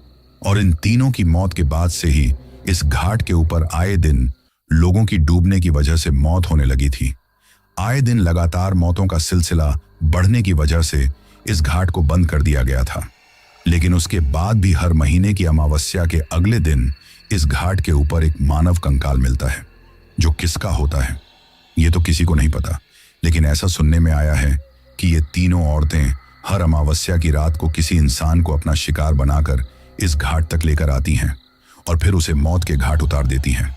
और इन तीनों की मौत के बाद से ही इस घाट के ऊपर आए दिन लोगों की डूबने की वजह से मौत होने लगी थी। आए दिन लगातार मौतों का सिलसिला बढ़ने की वजह से इस घाट को बंद कर दिया गया था, लेकिन उसके बाद भी हर महीने की अमावस्या के अगले दिन इस घाट के ऊपर एक मानव कंकाल मिलता है। जो किसका होता है ये तो किसी को नहीं पता, लेकिन ऐसा सुनने में आया है कि ये तीनों औरतें हर अमावस्या की रात को किसी इंसान को अपना शिकार बनाकर इस घाट तक लेकर आती हैं और फिर उसे मौत के घाट उतार देती हैं।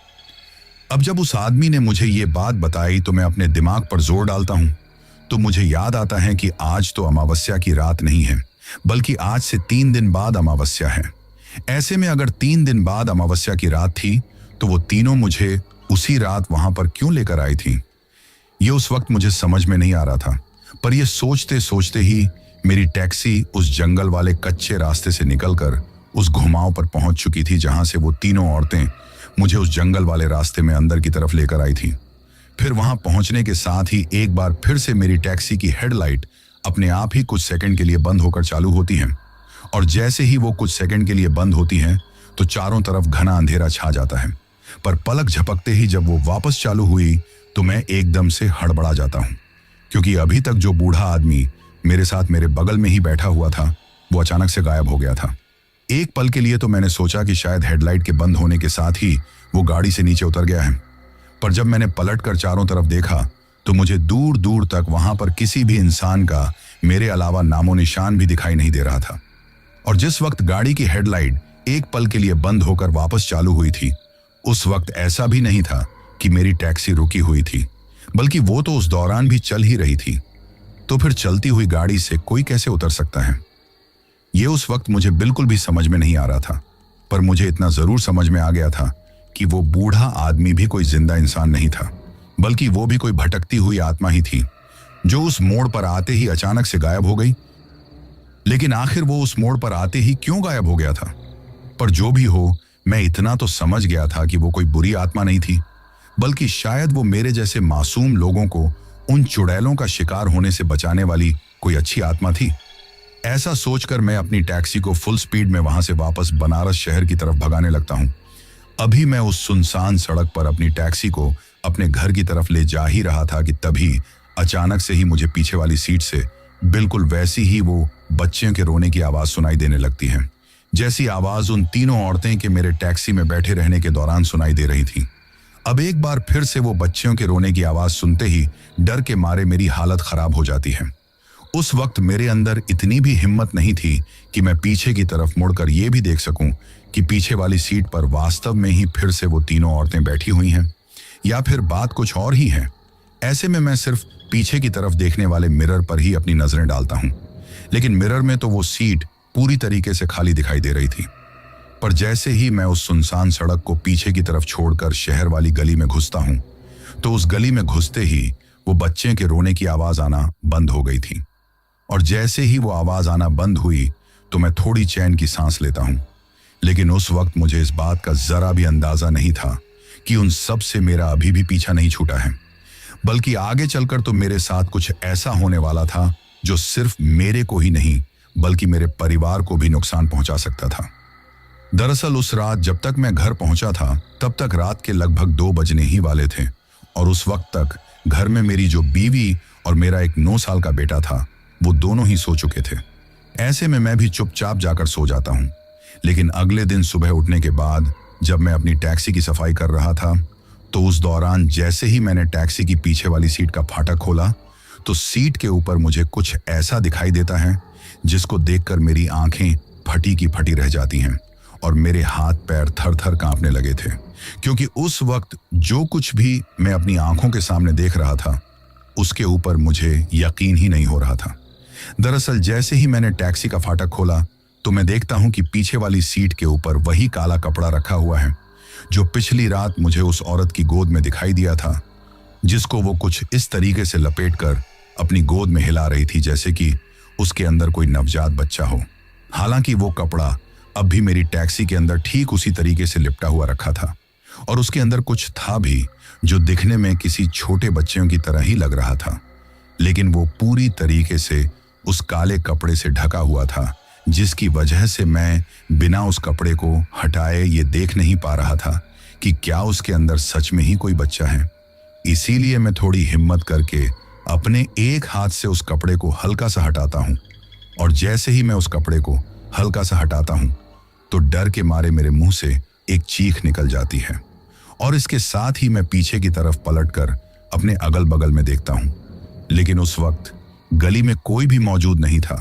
अब जब उस आदमी ने मुझे ये बात बताई तो मैं अपने दिमाग पर जोर डालता हूं तो मुझे याद आता है कि आज तो अमावस्या की रात नहीं है, बल्कि आज से 3 दिन बाद अमावस्या है। ऐसे में अगर 3 दिन बाद अमावस्या की रात थी तो वो तीनों मुझे उसी रात वहां पर क्यों लेकर आई थी? ये उस वक्त मुझे समझ में नहीं आ रहा था, पर यह सोचते सोचते ही मेरी टैक्सी उस जंगल वाले कच्चे रास्ते से निकलकर उस घुमाव पर पहुंच चुकी थी जहां से वो तीनों औरतें मुझे उस जंगल वाले रास्ते में अंदर की तरफ लेकर आई थी। फिर वहां पहुंचने के साथ ही एक बार फिर से मेरी टैक्सी की हेडलाइट अपने आप ही कुछ सेकंड के लिए बंद होकर चालू होती हैं, और जैसे ही वो कुछ सेकंड के लिए बंद होती हैं तो चारों तरफ घना अंधेरा छा जाता है। पर पलक झपकते ही जब वो वापस चालू हुई तो मैं एकदम से हड़बड़ा जाता हूं, क्योंकि अभी तक जो बूढ़ा आदमी मेरे साथ मेरे बगल में ही बैठा हुआ था वो अचानक से गायब हो गया था। एक पल के लिए तो मैंने सोचा कि शायद हेडलाइट के बंद होने के साथ ही वो गाड़ी से नीचे उतर गया है, पर जब मैंने पलटकर चारों तरफ देखा तो मुझे दूर दूर तक वहां पर किसी भी इंसान का मेरे अलावा नामो निशान भी दिखाई नहीं दे रहा था। और जिस वक्त गाड़ी की हेडलाइट एक पल के लिए बंद होकर वापस चालू हुई थी उस वक्त ऐसा भी नहीं था कि मेरी टैक्सी रुकी हुई थी, बल्कि वो तो उस दौरान भी चल ही रही थी। तो फिर चलती हुई गाड़ी से कोई कैसे उतर सकता है? ये उस वक्त मुझे बिल्कुल भी समझ में नहीं आ रहा था, पर मुझे इतना जरूर समझ में आ गया था कि वो बूढ़ा आदमी भी कोई जिंदा इंसान नहीं था, बल्कि वो भी कोई भटकती हुई आत्मा ही थी जो उस मोड़ पर आते ही अचानक से गायब हो गई। लेकिन आखिर वो उस मोड़ पर आते ही क्यों गायब हो गया था? पर जो भी हो, मैं इतना तो समझ गया था कि वो कोई बुरी आत्मा नहीं थी, बल्कि शायद वो मेरे जैसे मासूम लोगों को उन चुड़ैलों का शिकार होने से बचाने वाली कोई अच्छी आत्मा थी। ऐसा सोचकर मैं अपनी टैक्सी को फुल स्पीड में वहां से वापस बनारस शहर की तरफ भगाने लगता हूं। अभी मैं उस सुनसान सड़क पर अपनी टैक्सी को अपने घर की तरफ ले जा ही रहा था कि तभी अचानक से ही मुझे पीछे वाली सीट से बिल्कुल वैसी ही वो बच्चियों के रोने की आवाज सुनाई देने लगती है, जैसी आवाज उन तीनों औरतें के मेरे टैक्सी में बैठे रहने के दौरान सुनाई दे रही थी। अब एक बार फिर से वो बच्चियों के रोने की आवाज सुनते ही डर के मारे मेरी हालत खराब हो जाती है। उस वक्त मेरे अंदर इतनी भी हिम्मत नहीं थी कि मैं पीछे की तरफ मुड़कर ये भी देख सकूं कि पीछे वाली सीट पर वास्तव में ही फिर से वो तीनों औरतें बैठी हुई हैं या फिर बात कुछ और ही है। ऐसे में मैं सिर्फ पीछे की तरफ देखने वाले मिरर पर ही अपनी नजरें डालता हूं, लेकिन मिरर में तो वो सीट पूरी तरीके से खाली दिखाई दे रही थी। पर जैसे ही मैं उस सुनसान सड़क को पीछे की तरफ छोड़कर शहर वाली गली में घुसता हूं तो उस गली में घुसते ही वो बच्चे के रोने की आवाज आना बंद हो गई थी। और जैसे ही वो आवाज आना बंद हुई तो मैं थोड़ी चैन की सांस लेता हूं। लेकिन उस वक्त मुझे इस बात का जरा भी अंदाजा नहीं था कि उन सब से मेरा अभी भी पीछा नहीं छूटा है, बल्कि आगे चलकर तो मेरे साथ कुछ ऐसा होने वाला था जो सिर्फ मेरे को ही नहीं बल्कि मेरे परिवार को भी नुकसान पहुंचा सकता था। दरअसल उस रात जब तक मैं घर पहुंचा था तब तक रात के लगभग 2 बजने ही वाले थे और उस वक्त तक घर में मेरी जो बीवी और मेरा एक 9 साल का बेटा था वो दोनों ही सो चुके थे। ऐसे में मैं भी चुपचाप जाकर सो जाता हूं। लेकिन अगले दिन सुबह उठने के बाद जब मैं अपनी टैक्सी की सफाई कर रहा था तो उस दौरान जैसे ही मैंने टैक्सी की पीछे वाली सीट का फाटक खोला तो सीट के ऊपर मुझे कुछ ऐसा दिखाई देता है जिसको देखकर मेरी आंखें फटी की फटी रह जाती हैं और मेरे हाथ पैर थर थर कांपने लगे थे, क्योंकि उस वक्त जो कुछ भी मैं अपनी आंखों के सामने देख रहा था उसके ऊपर मुझे यकीन ही नहीं हो रहा था। दरअसल जैसे ही मैंने टैक्सी का फाटक खोला तो मैं देखता हूं कि पीछे वाली सीट के ऊपर वही काला कपड़ा रखा हुआ है जो पिछली रात मुझे उस औरत की गोद में दिखाई दिया था, जिसको वो कुछ इस तरीके से लपेटकर अपनी गोद में हिला रही थी जैसे कि उसके अंदर कोई नवजात बच्चा हो। हालांकि वो कपड़ा अब भी मेरी टैक्सी के अंदर ठीक उसी तरीके से लिपटा हुआ रखा था और उसके अंदर कुछ था भी जो दिखने में किसी छोटे बच्चों की तरह ही लग रहा था, लेकिन वो पूरी तरीके से उस काले कपड़े से ढका हुआ था, जिसकी वजह से मैं बिना उस कपड़े को हटाए ये देख नहीं पा रहा था कि क्या उसके अंदर सच में ही कोई बच्चा है। इसीलिए मैं थोड़ी हिम्मत करके अपने एक हाथ से उस कपड़े को हल्का सा हटाता हूं और जैसे ही मैं उस कपड़े को हल्का सा हटाता हूं तो डर के मारे मेरे मुंह से एक चीख निकल जाती है और इसके साथ ही मैं पीछे की तरफ पलटकर अपने अगल बगल में देखता हूं, लेकिन उस वक्त गली में कोई भी मौजूद नहीं था।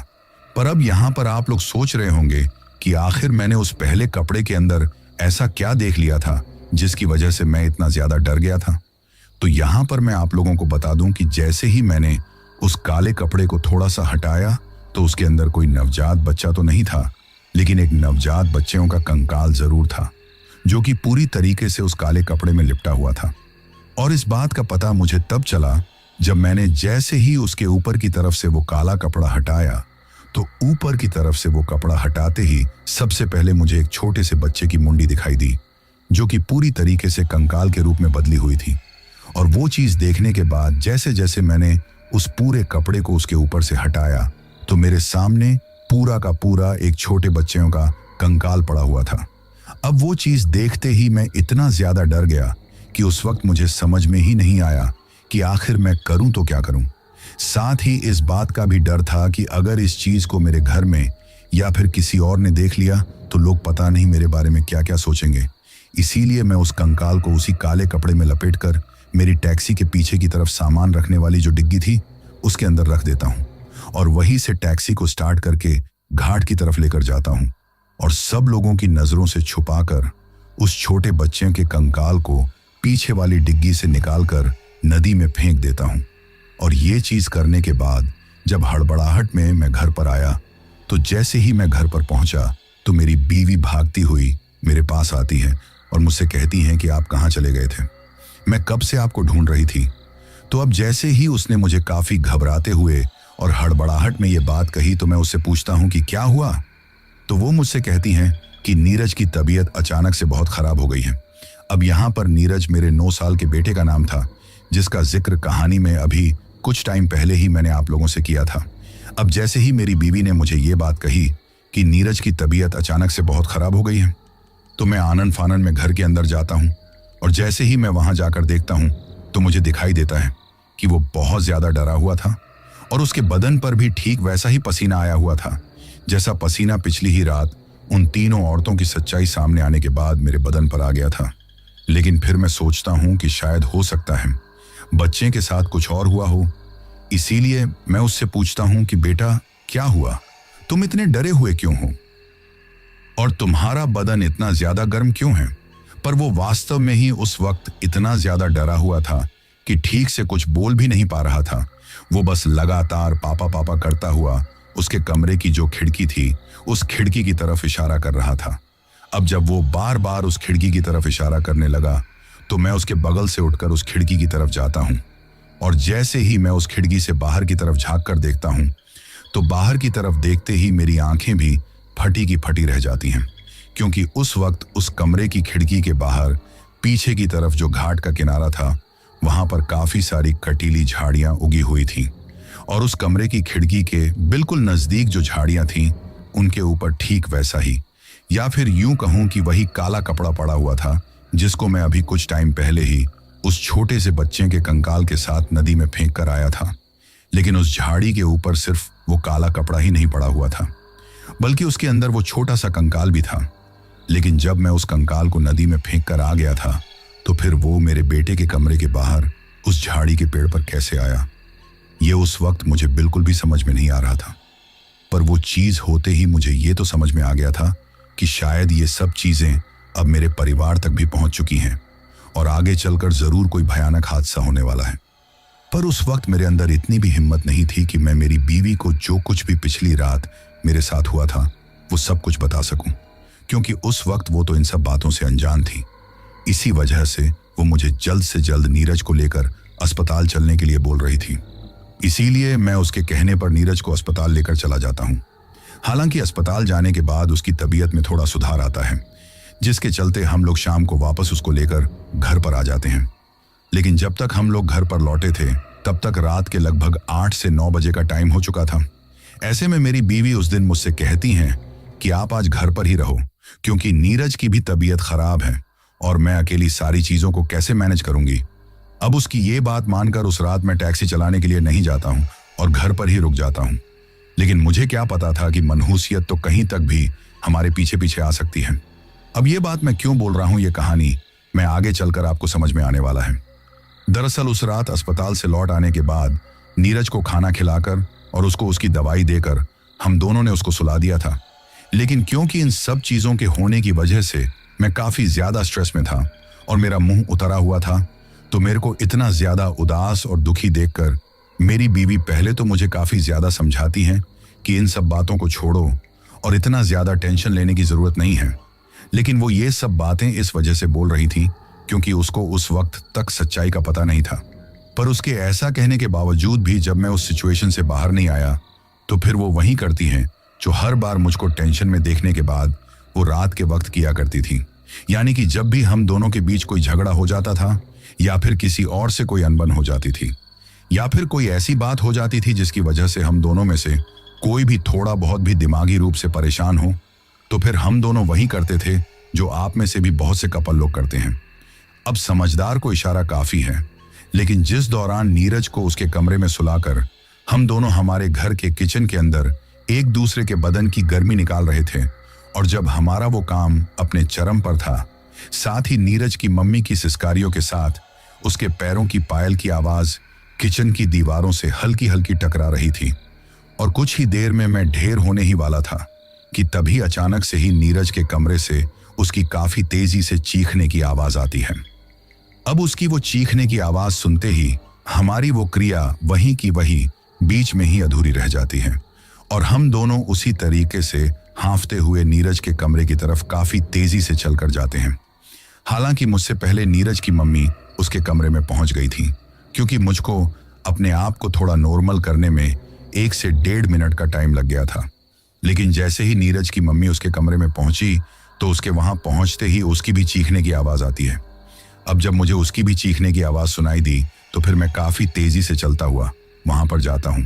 पर अब यहां पर आप लोग सोच रहे होंगे कि आखिर मैंने उस पहले कपड़े के अंदर ऐसा क्या देख लिया था जिसकी वजह से मैं इतना ज्यादा डर गया था। तो यहां पर मैं आप लोगों को बता दूं कि जैसे ही मैंने उस काले कपड़े को थोड़ा सा हटाया तो उसके अंदर कोई नवजात बच्चा तो नहीं था, लेकिन एक नवजात बच्चों का कंकाल जरूर था जो कि पूरी तरीके से उस काले कपड़े में लिपटा हुआ था। और इस बात का पता मुझे तब चला जब मैंने जैसे ही उसके ऊपर की तरफ से वो काला कपड़ा हटाया तो ऊपर की तरफ से वो कपड़ा हटाते ही सबसे पहले मुझे एक छोटे से बच्चे की मुंडी दिखाई दी जो कि पूरी तरीके से कंकाल के रूप में बदली हुई थी। और वो चीज देखने के बाद जैसे जैसे मैंने उस पूरे कपड़े को उसके ऊपर से हटाया तो मेरे सामने पूरा का पूरा एक छोटे बच्चों का कंकाल पड़ा हुआ था। अब वो चीज देखते ही मैं इतना ज्यादा डर गया कि उस वक्त मुझे समझ में ही नहीं आया कि आखिर मैं करूं तो क्या करूं। साथ ही इस बात का भी डर था कि अगर इस चीज को मेरे घर में या फिर किसी और ने देख लिया तो लोग पता नहीं मेरे बारे में क्या क्या सोचेंगे। इसीलिए मैं उस कंकाल को उसी काले कपड़े में लपेटकर मेरी टैक्सी के पीछे की तरफ सामान रखने वाली जो डिग्गी थी उसके अंदर रख देता हूं और वहीं से टैक्सी को स्टार्ट करके घाट की तरफ लेकर जाता हूं और सब लोगों की नजरों से छुपाकर उस छोटे बच्चे के कंकाल को पीछे वाली डिग्गी से निकालकर नदी में फेंक देता हूं। और ये चीज करने के बाद जब हड़बड़ाहट में मैं घर पर आया तो जैसे ही मैं घर पर पहुंचा तो मेरी बीवी भागती हुई मेरे पास आती है और मुझसे कहती हैं कि आप कहाँ चले गए थे, मैं कब से आपको ढूंढ रही थी। तो अब जैसे ही उसने मुझे काफी घबराते हुए और हड़बड़ाहट में ये बात कही तो मैं उससे पूछता हूं कि क्या हुआ। तो वो मुझसे कहती हैं कि नीरज की तबीयत अचानक से बहुत खराब हो गई है। अब यहाँ पर नीरज मेरे 9 साल के बेटे का नाम था जिसका जिक्र कहानी में अभी कुछ टाइम पहले ही मैंने आप लोगों से किया था। अब जैसे ही मेरी बीवी ने मुझे ये बात कही कि नीरज की तबीयत अचानक से बहुत खराब हो गई है तो मैं आनन फानन में घर के अंदर जाता हूँ और जैसे ही मैं वहां जाकर देखता हूँ तो मुझे दिखाई देता है कि वो बहुत ज्यादा डरा हुआ था और उसके बदन पर भी ठीक वैसा ही पसीना आया हुआ था जैसा पसीना पिछली ही रात उन तीनों औरतों की सच्चाई सामने आने के बाद मेरे बदन पर आ गया था। लेकिन फिर मैं सोचता हूं कि शायद हो सकता है बच्चे के साथ कुछ और हुआ हो। इसीलिए मैं उससे पूछता हूं कि बेटा क्या हुआ, तुम इतने डरे हुए क्यों हो और तुम्हारा बदन इतना ज्यादा गर्म क्यों है। पर वो वास्तव में ही उस वक्त इतना ज्यादा डरा हुआ था कि ठीक से कुछ बोल भी नहीं पा रहा था। वो बस लगातार पापा पापा करता हुआ उसके कमरे की जो खिड़की थी उस खिड़की की तरफ इशारा कर रहा था। अब जब वो बार बार उस खिड़की की तरफ इशारा करने लगा तो मैं उसके बगल से उठकर उस खिड़की की तरफ जाता हूं और जैसे ही मैं उस खिड़की से बाहर की तरफ झांक कर देखता हूं, तो बाहर की तरफ देखते ही मेरी आंखें भी फटी की फटी रह जाती हैं, क्योंकि उस वक्त उस कमरे की खिड़की के बाहर पीछे की तरफ जो घाट का किनारा था, वहां पर काफी सारी कटीली झाड़ियां उगी हुई थीं और उस कमरे की खिड़की के बिल्कुल नजदीक जो झाड़ियां थीं, उनके ऊपर ठीक वैसा ही, या फिर यूं कहूं कि वही काला कपड़ा पड़ा हुआ था जिसको मैं अभी कुछ टाइम पहले ही उस छोटे से बच्चे के कंकाल के साथ नदी में फेंक कर आया था। लेकिन उस झाड़ी के ऊपर सिर्फ वो काला कपड़ा ही नहीं पड़ा हुआ था, बल्कि उसके अंदर वो छोटा सा कंकाल भी था। लेकिन जब मैं उस कंकाल को नदी में फेंक कर आ गया था, तो फिर वो मेरे बेटे के कमरे के बाहर उस झाड़ी के पेड़ पर कैसे आया, ये उस वक्त मुझे बिल्कुल भी समझ में नहीं आ रहा था। पर वो चीज होते ही मुझे ये तो समझ में आ गया था कि शायद ये सब चीजें अब मेरे परिवार तक भी पहुंच चुकी हैं और आगे चलकर जरूर कोई भयानक हादसा होने वाला है। पर उस वक्त मेरे अंदर इतनी भी हिम्मत नहीं थी कि मैं मेरी बीवी को जो कुछ भी पिछली रात मेरे साथ हुआ था वो सब कुछ बता सकूं, क्योंकि उस वक्त वो तो इन सब बातों से अनजान थी। इसी वजह से वो मुझे जल्द से जल्द नीरज को लेकर अस्पताल चलने के लिए बोल रही थी। इसीलिए मैं उसके कहने पर नीरज को अस्पताल लेकर चला जाता हूं। हालांकि अस्पताल जाने के बाद उसकी तबीयत में थोड़ा सुधार आता है, जिसके चलते हम लोग शाम को वापस उसको लेकर घर पर आ जाते हैं। लेकिन जब तक हम लोग घर पर लौटे थे, तब तक रात के लगभग 8 से 9 बजे का टाइम हो चुका था। ऐसे में मेरी बीवी उस दिन मुझसे कहती हैं कि आप आज घर पर ही रहो, क्योंकि नीरज की भी तबीयत खराब है और मैं अकेली सारी चीजों को कैसे मैनेज करूंगी। अब उसकी ये बात मानकर उस रात मैं टैक्सी चलाने के लिए नहीं जाता हूं और घर पर ही रुक जाता हूं। लेकिन मुझे क्या पता था कि मनहूसियत तो कहीं तक भी हमारे पीछे पीछे आ सकती है। अब ये बात मैं क्यों बोल रहा हूं, ये कहानी मैं आगे चलकर आपको समझ में आने वाला है। दरअसल उस रात अस्पताल से लौट आने के बाद नीरज को खाना खिलाकर और उसको उसकी दवाई देकर हम दोनों ने उसको सुला दिया था। लेकिन क्योंकि इन सब चीजों के होने की वजह से मैं काफी ज्यादा स्ट्रेस में था और मेरा मुंह उतरा हुआ था, तो मेरे को इतना ज्यादा उदास और दुखी देखकर मेरी बीवी पहले तो मुझे काफी ज्यादा समझाती हैं कि इन सब बातों को छोड़ो और इतना ज्यादा टेंशन लेने की जरूरत नहीं है। लेकिन वो ये सब बातें इस वजह से बोल रही थी क्योंकि उसको उस वक्त तक सच्चाई का पता नहीं था। पर उसके ऐसा कहने के बावजूद भी जब मैं उस सिचुएशन से बाहर नहीं आया, तो फिर वो वही करती हैं जो हर बार मुझको टेंशन में देखने के बाद वो रात के वक्त किया करती थी। यानी कि जब भी हम दोनों के बीच कोई झगड़ा हो जाता था, या फिर किसी और से कोई अनबन हो जाती थी, या फिर कोई ऐसी बात हो जाती थी जिसकी वजह से हम दोनों में से कोई भी थोड़ा बहुत भी दिमागी रूप से परेशान हो, तो फिर हम दोनों वही करते थे जो आप में से भी बहुत से कपल लोग करते हैं। अब समझदार को इशारा काफी है, लेकिन जिस दौरान नीरज को उसके कमरे में सुलाकर हम दोनों हमारे घर के किचन के अंदर एक दूसरे के बदन की गर्मी निकाल रहे थे, और जब हमारा वो काम अपने चरम पर था, साथ ही नीरज की मम्मी की सिसकारियों के साथ उसके पैरों की पायल की आवाज किचन की दीवारों से हल्की हल्की टकरा रही थी, और कुछ ही देर में मैं ढेर होने ही वाला था कि तभी अचानक से ही नीरज के कमरे से उसकी काफी तेजी से चीखने की आवाज आती है। अब उसकी वो चीखने की आवाज सुनते ही हमारी वो क्रिया वहीं की वहीं बीच में ही अधूरी रह जाती है, और हम दोनों उसी तरीके से हांफते हुए नीरज के कमरे की तरफ काफी तेजी से चलकर जाते हैं। हालांकि मुझसे पहले नीरज की मम्मी उसके कमरे में पहुंच गई थी, क्योंकि मुझको अपने आप को थोड़ा नॉर्मल करने में 1 से 1.5 मिनट का टाइम लग गया था। लेकिन जैसे ही नीरज की मम्मी उसके कमरे में पहुंची, तो उसके वहां पहुंचते ही उसकी भी चीखने की आवाज आती है। अब जब मुझे उसकी भी चीखने की आवाज सुनाई दी, तो फिर मैं काफी तेजी से चलता हुआ वहां पर जाता हूं,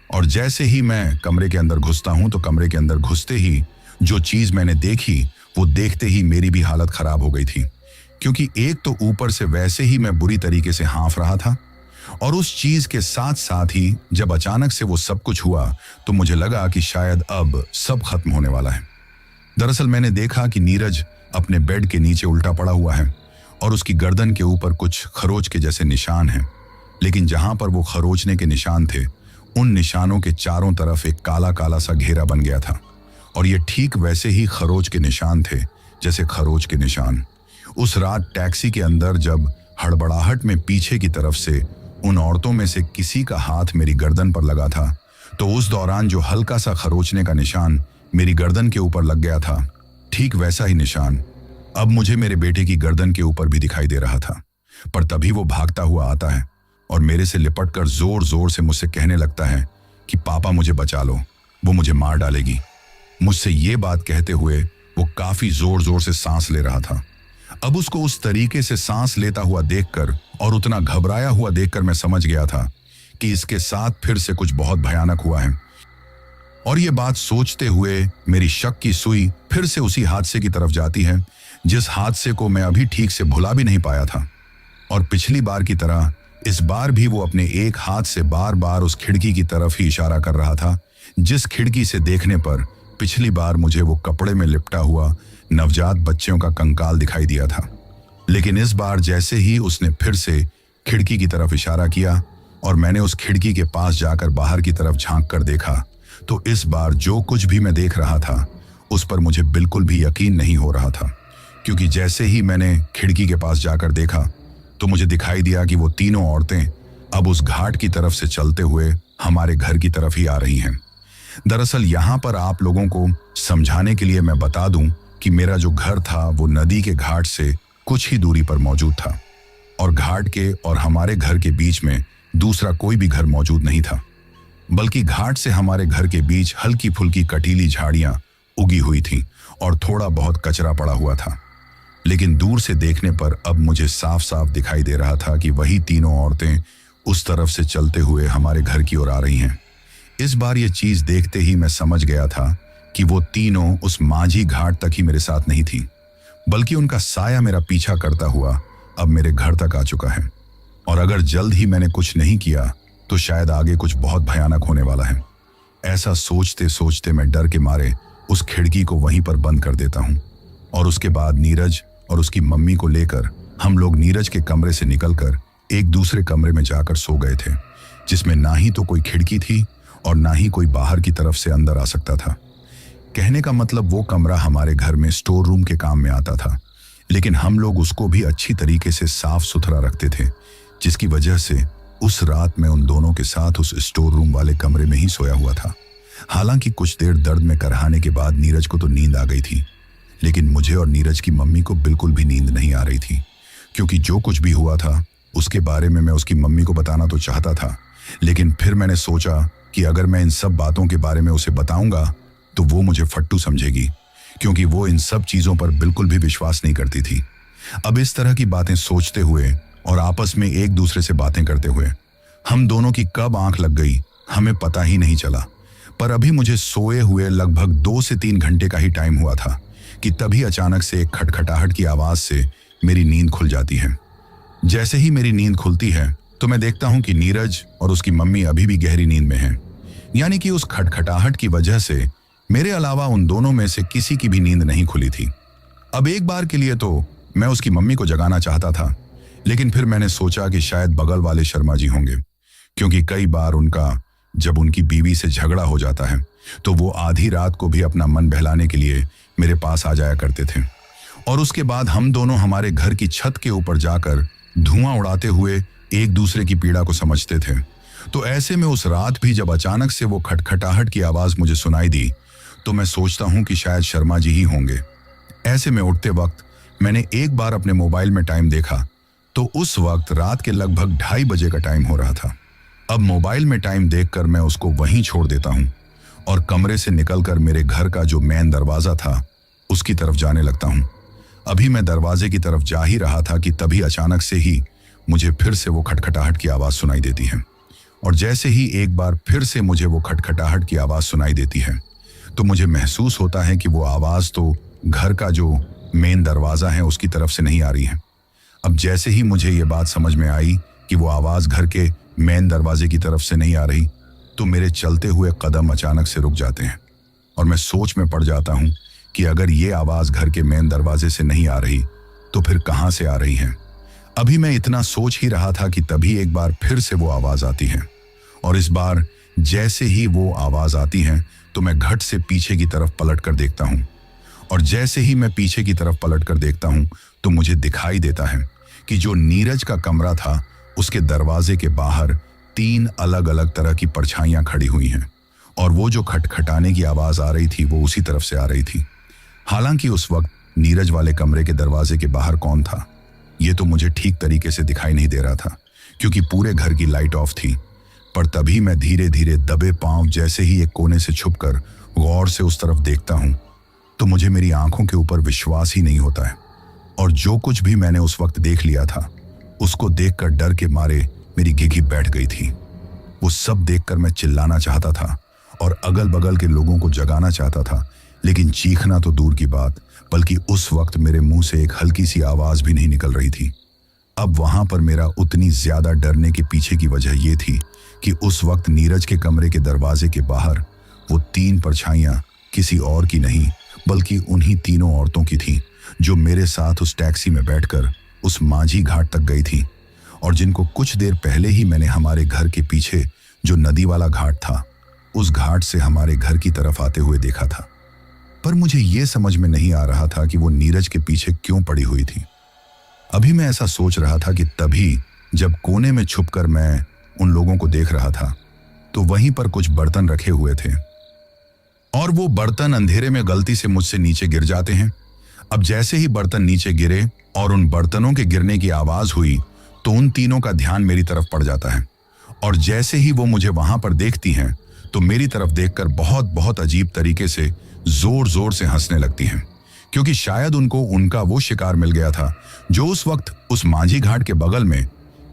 और जैसे ही मैं कमरे के अंदर घुसता हूं, तो कमरे के अंदर घुसते ही जो चीज मैंने देखी, वो देखते ही मेरी भी हालत खराब हो गई थी, क्योंकि एक तो ऊपर से वैसे ही मैं बुरी तरीके से हांफ रहा था, और उस चीज के साथ साथ ही जब अचानक से वो सब कुछ हुआ, तो मुझे लगा कि शायद अब सब खत्म होने वाला है। दरअसल मैंने देखा कि नीरज अपने बेड के नीचे उल्टा पड़ा हुआ है, और उसकी गर्दन के ऊपर कुछ खरोच के जैसे निशान हैं। लेकिन जहां पर वो खरोचने के निशान थे, उन निशानों के चारों तरफ एक काला काला सा घेरा बन गया था, और ये ठीक वैसे ही खरोच के निशान थे जैसे खरोच के निशान उस रात टैक्सी के अंदर जब हड़बड़ाहट में पीछे की तरफ से उन औरतों में से किसी का हाथ मेरी गर्दन पर लगा था, तो उस दौरान जो हल्का सा खरोचने का निशान मेरी गर्दन के ऊपर लग गया था, ठीक वैसा ही निशान अब मुझे मेरे बेटे की गर्दन के ऊपर भी दिखाई दे रहा था। पर तभी वो भागता हुआ आता है और मेरे से लिपटकर जोर जोर से मुझसे कहने लगता है कि पापा मुझे बचा लो, वो मुझे मार डालेगी। मुझसे ये बात कहते हुए वो काफी जोर जोर से सांस ले रहा था। अब उसको उस तरीके से सांस लेता हुआ देखकर और उतना घबराया हुआ देखकर मैं समझ गया था कि इसके साथ फिर से कुछ बहुत भयानक हुआ है। और ये बात सोचते हुए मेरी शक की सुई फिर से उसी हादसे की तरफ जाती है जिस हादसे को मैं अभी ठीक से भुला भी नहीं पाया था। और पिछली बार की तरह इस बार भी वो अपने एक हाथ से बार बार उस खिड़की की तरफ ही इशारा कर रहा था जिस खिड़की से देखने पर पिछली बार मुझे वो कपड़े में लिपटा हुआ नवजात बच्चों का कंकाल दिखाई दिया था। लेकिन इस बार जैसे ही उसने फिर से खिड़की की तरफ इशारा किया और मैंने उस खिड़की के पास जाकर बाहर की तरफ झांक कर देखा, तो इस बार जो कुछ भी मैं देख रहा था उस पर मुझे बिल्कुल भी यकीन नहीं हो रहा था। क्योंकि जैसे ही मैंने खिड़की के पास जाकर देखा तो मुझे दिखाई दिया कि वो तीनों औरतें अब उस घाट की तरफ से चलते हुए हमारे घर की तरफ ही आ रही हैं। दरअसल यहाँ पर आप लोगों को समझाने के लिए मैं बता दूं कि मेरा जो घर था वो नदी के घाट से कुछ ही दूरी पर मौजूद था और घाट के और हमारे घर के बीच में दूसरा कोई भी घर मौजूद नहीं था, बल्कि घाट से हमारे घर के बीच हल्की फुल्की कटीली झाड़ियां उगी हुई थीं और थोड़ा बहुत कचरा पड़ा हुआ था। लेकिन दूर से देखने पर अब मुझे साफ साफ दिखाई दे रहा था कि वही तीनों औरतें उस तरफ से चलते हुए हमारे घर की ओर आ रही हैं। इस बार ये चीज देखते ही मैं समझ गया था कि वो तीनों उस माझी घाट तक ही मेरे साथ नहीं थी, बल्कि उनका साया मेरा पीछा करता हुआ अब मेरे घर तक आ चुका है। और अगर जल्द ही मैंने कुछ नहीं किया तो शायद आगे कुछ बहुत भयानक होने वाला है। ऐसा सोचते सोचते मैं डर के मारे उस खिड़की को वहीं पर बंद कर देता हूँ और उसके बाद नीरज और उसकी मम्मी को लेकर हम लोग नीरज के कमरे से निकलकर एक दूसरे कमरे में जाकर सो गए थे, जिसमें ना ही तो कोई खिड़की थी और ना ही कोई बाहर की तरफ से अंदर आ सकता था। कहने का मतलब वो कमरा हमारे घर में स्टोर रूम के काम में आता था, लेकिन हम लोग उसको भी अच्छी तरीके से साफ सुथरा रखते थे, जिसकी वजह से उस रात मैं उन दोनों के साथ उस स्टोर रूम वाले कमरे में ही सोया हुआ था। हालांकि कुछ देर दर्द में करहाने के बाद नीरज को तो नींद आ गई थी, लेकिन मुझे और नीरज की मम्मी को बिल्कुल भी नींद नहीं आ रही थी, क्योंकि जो कुछ भी हुआ था उसके बारे में मैं उसकी मम्मी को बताना तो चाहता था, लेकिन फिर मैंने सोचा कि अगर मैं इन सब बातों के बारे में उसे बताऊंगा तो वो मुझे फट्टू समझेगी, क्योंकि वो इन सब चीजों पर बिल्कुल भी विश्वास नहीं करती थी। अब इस तरह की बातें सोचते हुए और आपस में एक दूसरे से बातें करते हुए हम दोनों की कब आंख लग गई हमें पता ही नहीं चला। पर अभी मुझे सोए हुए लगभग 2 से 3 घंटे का ही टाइम हुआ था कि तभी अचानक से एक खटखटाहट की आवाज से मेरी नींद खुल जाती है। जैसे ही मेरी नींद खुलती है तो मैं देखता हूं कि नीरज और उसकी मम्मी अभी भी गहरी नींद में हैं। यानी कि उस खटखटाहट की वजह से मेरे अलावा उन दोनों में से किसी की भी नींद नहीं खुली थी। अब एक बार के लिए तो मैं उसकी मम्मी को जगाना चाहता था, लेकिन फिर मैंने सोचा कि शायद बगल वाले शर्मा जी होंगे, क्योंकि कई बार जब उनकी बीवी से झगड़ा हो जाता है तो वो आधी रात को भी अपना मन बहलाने के लिए मेरे पास आ जाया करते थे और उसके बाद हम दोनों हमारे घर की छत के ऊपर जाकर धुआं उड़ाते हुए एक दूसरे की पीड़ा को समझते थे। तो ऐसे में उस रात भी जब अचानक से वो खटखटाहट की आवाज मुझे सुनाई दी तो मैं सोचता हूं कि शायद शर्मा जी ही होंगे। ऐसे में उठते वक्त मैंने एक बार अपने मोबाइल में टाइम देखा तो उस वक्त रात के लगभग 2:30 बजे का टाइम हो रहा था। अब मोबाइल में टाइम देखकर मैं उसको वहीं छोड़ देता हूं और कमरे से निकलकर मेरे घर का जो मेन दरवाजा था उसकी तरफ जाने लगता हूं। अभी मैं दरवाजे की तरफ जा ही रहा था कि तभी अचानक से ही मुझे फिर से वो खटखटाहट की आवाज सुनाई देती है और जैसे ही एक बार फिर से मुझे वो खटखटाहट की आवाज सुनाई देती है तो मुझे महसूस होता है कि वो आवाज तो घर का जो मेन दरवाजा है उसकी तरफ से नहीं आ रही है। अब जैसे ही मुझे ये बात समझ में आई कि वो आवाज घर के मेन दरवाजे की तरफ से नहीं आ रही तो मेरे चलते हुए कदम अचानक से रुक जाते हैं और मैं सोच में पड़ जाता हूं कि अगर ये आवाज घर के मेन दरवाजे से नहीं आ रही तो फिर कहां से आ रही है। अभी मैं इतना सोच ही रहा था कि तभी एक बार फिर से वो आवाज आती है और इस बार जैसे ही वो आवाज आती है तो मैं घट से पीछे की तरफ पलट कर देखता हूं और जैसे ही मैं पीछे की तरफ पलट कर देखता हूं तो मुझे दिखाई देता है कि जो नीरज का कमरा था उसके दरवाजे के बाहर 3 अलग अलग तरह की परछाइयां खड़ी हुई हैं और वो जो खटखटाने की आवाज आ रही थी वो उसी तरफ से आ रही थी। हालांकि उस वक्त नीरज वाले कमरे के दरवाजे के बाहर कौन था ये तो मुझे ठीक तरीके से दिखाई नहीं दे रहा था, क्योंकि पूरे घर की लाइट ऑफ थी। पर तभी मैं धीरे धीरे दबे पांव जैसे ही एक कोने से छुपकर गौर से उस तरफ देखता हूं तो मुझे मेरी आंखों के ऊपर विश्वास ही नहीं होता है। और जो कुछ भी मैंने उस वक्त देख लिया था उसको देखकर डर के मारे मेरी घिघी बैठ गई थी। वो सब देखकर मैं चिल्लाना चाहता था और अगल बगल के लोगों को जगाना चाहता था, लेकिन चीखना तो दूर की बात, बल्कि उस वक्त मेरे मुंह से एक हल्की सी आवाज भी नहीं निकल रही थी। अब वहां पर मेरा उतनी ज्यादा डरने के पीछे की वजह यह थी कि उस वक्त नीरज के कमरे के दरवाजे के बाहर वो 3 परछाइयां किसी और की नहीं बल्कि उन्हीं तीनों औरतों की थीं जो मेरे साथ उस टैक्सी में बैठकर उस माझी घाट तक गई थी और जिनको कुछ देर पहले ही मैंने हमारे घर के पीछे जो नदी वाला घाट था उस घाट से हमारे घर की तरफ आते हुए देखा था। पर मुझे यह समझ में नहीं आ रहा था कि वो नीरज के पीछे क्यों पड़ी हुई थी। अभी मैं ऐसा सोच रहा था कि तभी जब कोने में छुपकर मैं उन लोगों को देख रहा था तो वहीं पर कुछ बर्तन रखे हुए थे और वो बर्तन अंधेरे में गलती से मुझसे नीचे गिर जाते हैं। अब जैसे ही बर्तन नीचे गिरे और उन बर्तनों के गिरने की आवाज हुई तो उन तीनों का ध्यान मेरी तरफ पड़ जाता है और जैसे ही वो मुझे वहां पर देखती हैं तो मेरी तरफ देखकर बहुत बहुत अजीब तरीके से जोर जोर से हंसने लगती हैं, क्योंकि शायद उनको उनका वो शिकार मिल गया था जो उस वक्त उस माझी घाट के बगल में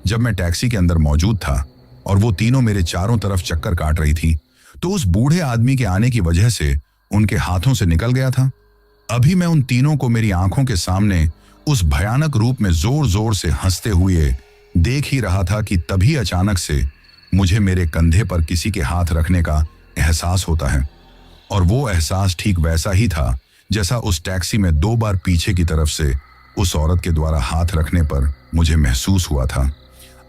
जब मैं टैक्सी के अंदर मौजूद था और वो तीनों मेरे चारों तरफ चक्कर काट रही थी तो उस बूढ़े आदमी के आने की वजह से उनके हाथों से निकल गया था। अभी मैं उन तीनों को मेरी आंखों के सामने उस भयानक रूप में जोर जोर से हंसते हुए देख ही रहा था कि तभी अचानक से मुझे मेरे कंधे पर किसी के हाथ रखने का एहसास होता है और वो एहसास ठीक वैसा ही था जैसा उस टैक्सी में 2 बार पीछे की तरफ से उस औरत के द्वारा हाथ रखने पर मुझे महसूस हुआ था।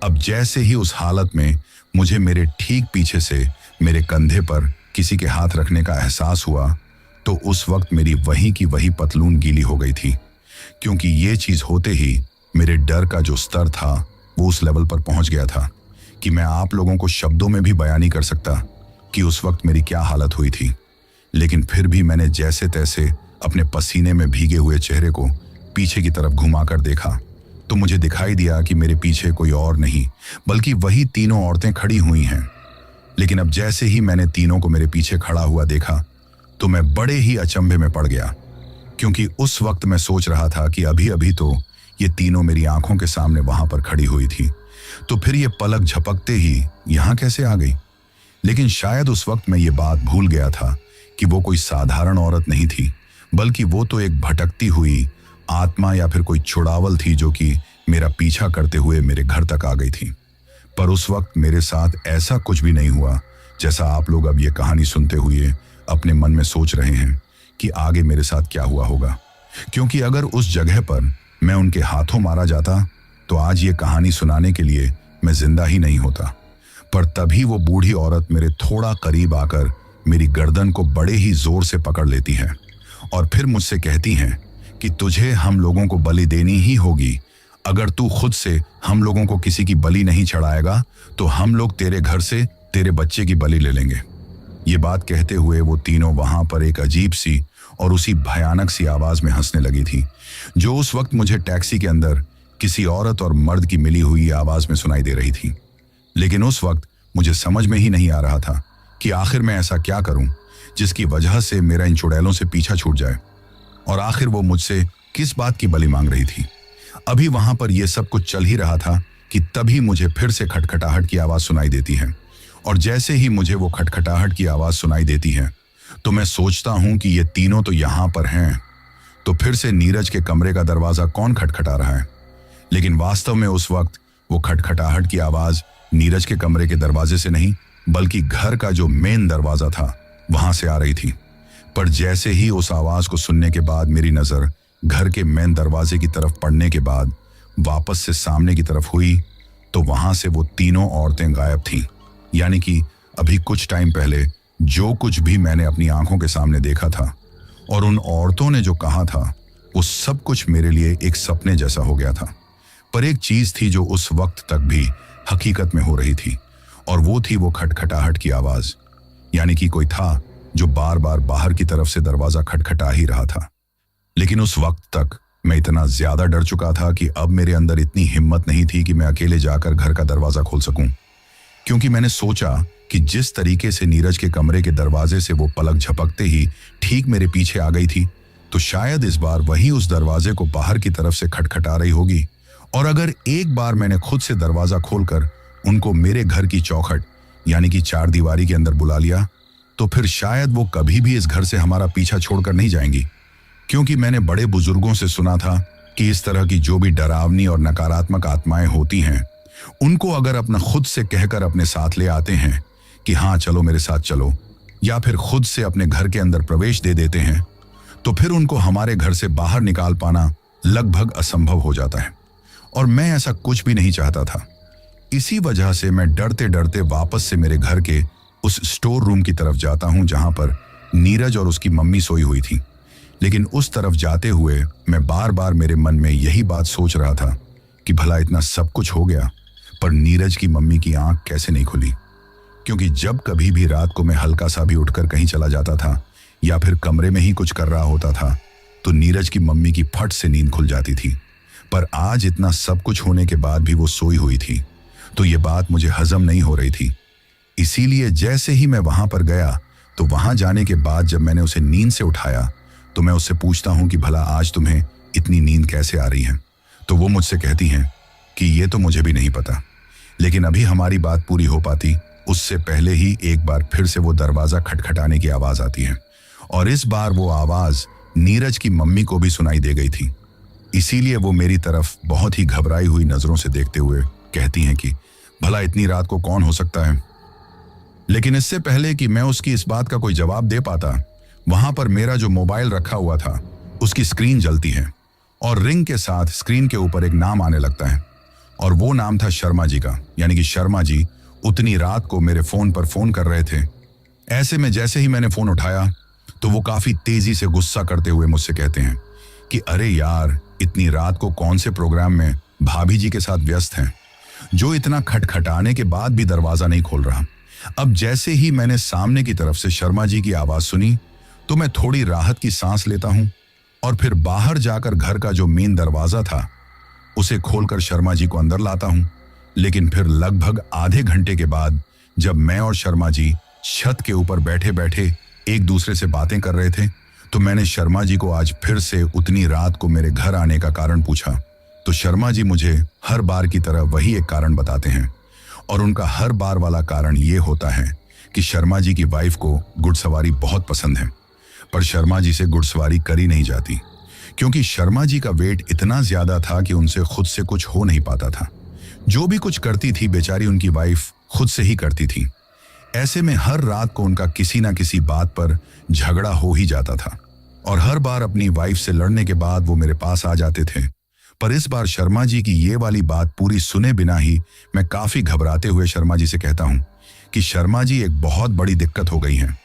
अब जैसे ही उस हालत में मुझे मेरे ठीक पीछे से मेरे कंधे पर किसी के हाथ रखने का एहसास हुआ तो उस वक्त मेरी वहीं की वही पतलून गीली हो गई थी, क्योंकि ये चीज होते ही मेरे डर का जो स्तर था वो उस लेवल पर पहुंच गया था कि मैं आप लोगों को शब्दों में भी बयान नहीं कर सकता कि उस वक्त मेरी क्या हालत हुई थी। लेकिन फिर भी मैंने जैसे तैसे अपने पसीने में भीगे हुए चेहरे को पीछे की तरफ घुमाकर देखा तो मुझे दिखाई दिया कि मेरे पीछे कोई और नहीं बल्कि वही तीनों औरतें खड़ी हुई हैं। लेकिन अब जैसे ही मैंने तीनों को मेरे पीछे खड़ा हुआ देखा तो मैं बड़े ही अचंभे में पड़ गया, क्योंकि उस वक्त मैं सोच रहा था कि अभी अभी तो ये तीनों मेरी आंखों के सामने वहां पर खड़ी हुई थी, तो फिर ये पलक झपकते ही यहां कैसे आ गई। लेकिन शायद उस वक्त मैं ये बात भूल गया था कि वो कोई साधारण औरत नहीं थी बल्कि वो तो एक भटकती हुई आत्मा या फिर कोई छुड़ावल थी जो कि मेरा पीछा करते हुए मेरे घर तक आ गई थी। पर उस वक्त मेरे साथ ऐसा कुछ भी नहीं हुआ जैसा आप लोग अब ये कहानी सुनते हुए अपने मन में सोच रहे हैं कि आगे मेरे साथ क्या हुआ होगा, क्योंकि अगर उस जगह पर मैं उनके हाथों मारा जाता तो आज ये कहानी सुनाने के लिए मैं जिंदा ही नहीं होता। पर तभी वो बूढ़ी औरत मेरे थोड़ा करीब आकर मेरी गर्दन को बड़े ही जोर से पकड़ लेती है और फिर मुझसे कहती हैं कि तुझे हम लोगों को बलि देनी ही होगी। अगर तू खुद से हम लोगों को किसी की बलि नहीं चढ़ाएगा तो हम लोग तेरे घर से तेरे बच्चे की बलि ले लेंगे। ये बात कहते हुए वो तीनों वहां पर एक अजीब सी और उसी भयानक सी आवाज में हंसने लगी थी जो उस वक्त मुझे टैक्सी के अंदर किसी औरत और मर्द की मिली हुई आवाज में सुनाई दे रही थी। लेकिन उस वक्त मुझे समझ में ही नहीं आ रहा था कि आखिर मैं ऐसा क्या करूं जिसकी वजह से मेरा इन चुड़ैलों से पीछा छूट जाए और आखिर वो मुझसे किस बात की बलि मांग रही थी। अभी वहां पर यह सब कुछ चल ही रहा था कि तभी मुझे फिर से खटखटाहट की आवाज सुनाई देती है और जैसे ही मुझे वो खटखटाहट की आवाज सुनाई देती है तो मैं सोचता हूं कि ये तीनों तो यहां पर हैं, तो फिर से नीरज के कमरे का दरवाजा कौन खटखटा रहा है। लेकिन वास्तव में उस वक्त वो खटखटाहट की आवाज नीरज के कमरे के दरवाजे से नहीं बल्कि घर का जो मेन दरवाजा था वहां से आ रही थी। पर जैसे ही उस आवाज को सुनने के बाद मेरी नजर घर के मेन दरवाजे की तरफ पड़ने के बाद वापस से सामने की तरफ हुई तो वहां से वो तीनों औरतें गायब थीं। यानी कि अभी कुछ टाइम पहले जो कुछ भी मैंने अपनी आंखों के सामने देखा था और उन औरतों ने जो कहा था वो सब कुछ मेरे लिए एक सपने जैसा हो गया था। पर एक चीज थी जो उस वक्त तक भी हकीकत में हो रही थी और वो थी वो खटखटाहट की आवाज। यानी कि कोई था जो बार बार बाहर की तरफ से दरवाजा खटखटा ही रहा था। लेकिन उस वक्त तक मैं इतना ज्यादा डर चुका था कि अब मेरे अंदर इतनी हिम्मत नहीं थी कि मैं अकेले जाकर घर का दरवाजा खोल सकूं, क्योंकि मैंने सोचा कि जिस तरीके से नीरज के कमरे के दरवाजे से वो पलक झपकते ही ठीक मेरे पीछे आ गई थी, तो शायद इस बार वही उस दरवाजे को बाहर की तरफ से खटखटा रही होगी। और अगर एक बार मैंने खुद से दरवाजा खोलकर उनको मेरे घर की चौखट यानी कि चार दीवारी के अंदर बुला लिया, तो फिर शायद वो कभी भी इस घर से हमारा पीछा छोड़कर नहीं जाएंगी। क्योंकि मैंने बड़े बुजुर्गों से सुना था कि इस तरह की जो भी डरावनी और नकारात्मक आत्माएं होती हैं, उनको अगर अपना खुद से कहकर अपने साथ ले आते हैं कि हाँ चलो मेरे साथ चलो, या फिर खुद से अपने घर के अंदर प्रवेश दे देते हैं, तो फिर उनको हमारे घर से बाहर निकाल पाना लगभग असंभव हो जाता है। और मैं ऐसा कुछ भी नहीं चाहता था। इसी वजह से मैं डरते डरते वापस से मेरे घर के उस स्टोर रूम की तरफ जाता हूं जहां पर नीरज और उसकी मम्मी सोई हुई थी। लेकिन उस तरफ जाते हुए मैं बार बार मेरे मन में यही बात सोच रहा था कि भला इतना सब कुछ हो गया, पर नीरज की मम्मी की आंख कैसे नहीं खुली। क्योंकि जब कभी भी रात को मैं हल्का सा भी उठकर कहीं चला जाता था या फिर कमरे में ही कुछ कर रहा होता था, तो नीरज की मम्मी की फट से नींद खुल जाती थी। पर आज इतना सब कुछ होने के बाद भी वो सोई हुई थी, तो ये बात मुझे हजम नहीं हो रही थी। इसीलिए जैसे ही मैं वहां पर गया, तो वहां जाने के बाद जब मैंने उसे नींद से उठाया, तो मैं उससे पूछता हूं कि भला आज तुम्हें इतनी नींद कैसे आ रही है। तो वो मुझसे कहती हैं कि ये तो मुझे भी नहीं पता, लेकिन अभी हमारी बात पूरी हो पाती उससे पहले ही एक बार फिर से वो दरवाजा खटखटाने की आवाज आती है। और इस बार वो आवाज नीरज की मम्मी को भी सुनाई दे गई थी। इसीलिए वो मेरी तरफ बहुत ही घबराई हुई नजरों से देखते हुए कहती हैं कि भला इतनी रात को कौन हो सकता है। लेकिन इससे पहले कि मैं उसकी इस बात का कोई जवाब दे पाता, वहां पर मेरा जो मोबाइल रखा हुआ था उसकी स्क्रीन जलती है और रिंग के साथ स्क्रीन के ऊपर एक नाम आने लगता है। और वो नाम था शर्मा जी का, यानी कि शर्मा जी उतनी रात को मेरे फोन पर फोन कर रहे थे। ऐसे में जैसे ही मैंने फोन उठाया, तो वो काफी तेजी से गुस्सा करते हुए मुझसे कहते हैं कि अरे यार, इतनी रात को कौन से प्रोग्राम में भाभी जी के साथ व्यस्त हैं, जो इतना खटखटाने के बाद भी दरवाजा नहीं खोल रहा। अब जैसे ही मैंने सामने की तरफ से शर्मा जी की आवाज सुनी, तो मैं थोड़ी राहत की सांस लेता हूं और फिर बाहर जाकर घर का जो मेन दरवाजा था उसे खोलकर शर्मा जी को अंदर लाता हूं। लेकिन फिर लगभग आधे घंटे के बाद जब मैं और शर्मा जी छत के ऊपर बैठे बैठे एक दूसरे से बातें कर रहे थे, तो मैंने शर्मा जी को आज फिर से उतनी रात को मेरे घर आने का कारण पूछा। तो शर्मा जी मुझे हर बार की तरह वही एक कारण बताते हैं, और उनका हर बार वाला कारण ये होता है कि शर्मा जी की वाइफ को घुड़सवारी बहुत पसंद है, पर शर्मा जी से घुड़सवारी करी नहीं जाती, क्योंकि शर्मा जी का वेट इतना ज्यादा था कि उनसे खुद से कुछ हो नहीं पाता था। जो भी कुछ करती थी बेचारी उनकी वाइफ खुद से ही करती थी। ऐसे में हर रात को उनका किसी ना किसी बात पर झगड़ा हो ही जाता था, और हर बार अपनी वाइफ से लड़ने के बाद वो मेरे पास आ जाते थे। पर इस बार शर्मा जी की ये वाली बात पूरी सुने बिना ही मैं काफी घबराते हुए शर्मा जी से कहता हूं कि शर्मा जी, एक बहुत बड़ी दिक्कत हो गई है।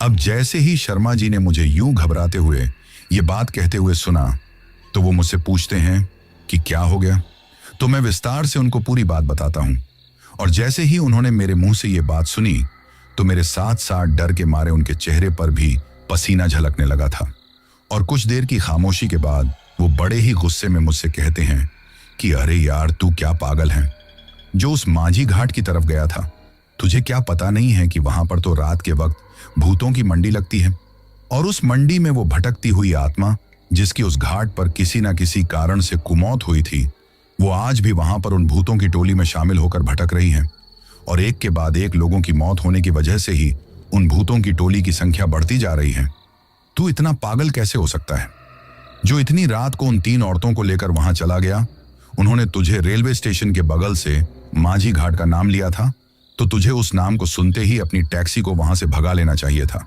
अब जैसे ही शर्मा जी ने मुझे यूं घबराते हुए ये बात कहते हुए सुना, तो वो मुझसे पूछते हैं कि क्या हो गया। तो मैं विस्तार से उनको पूरी बात बताता हूं, और जैसे ही उन्होंने मेरे मुंह से ये बात सुनी, तो मेरे साथ साथ डर के मारे उनके चेहरे पर भी पसीना झलकने लगा था। और कुछ देर की खामोशी के बाद वो बड़े ही गुस्से में मुझसे कहते हैं कि अरे यार, तू क्या पागल है, जो उस माझी घाट की तरफ गया था, तुझे क्या पता नहीं है कि वहां पर तो रात के वक्त भूतों की मंडी लगती है, और उस मंडी में वो भटकती हुई आत्मा जिसकी उस घाट पर किसी ना किसी कारण से कुमौत हुई थी, वो आज भी वहां पर उन भूतों की टोली में शामिल होकर भटक रही हैं। और एक के बाद एक लोगों की मौत होने की वजह से ही उन भूतों की टोली की संख्या बढ़ती जा रही है। तू इतना पागल कैसे हो सकता है, जो इतनी रात को उन 3 औरतों को लेकर वहां चला गया? उन्होंने तुझे रेलवे स्टेशन के बगल से माझी घाट का नाम लिया था, तो तुझे उस नाम को सुनते ही अपनी टैक्सी को वहां से भगा लेना चाहिए था।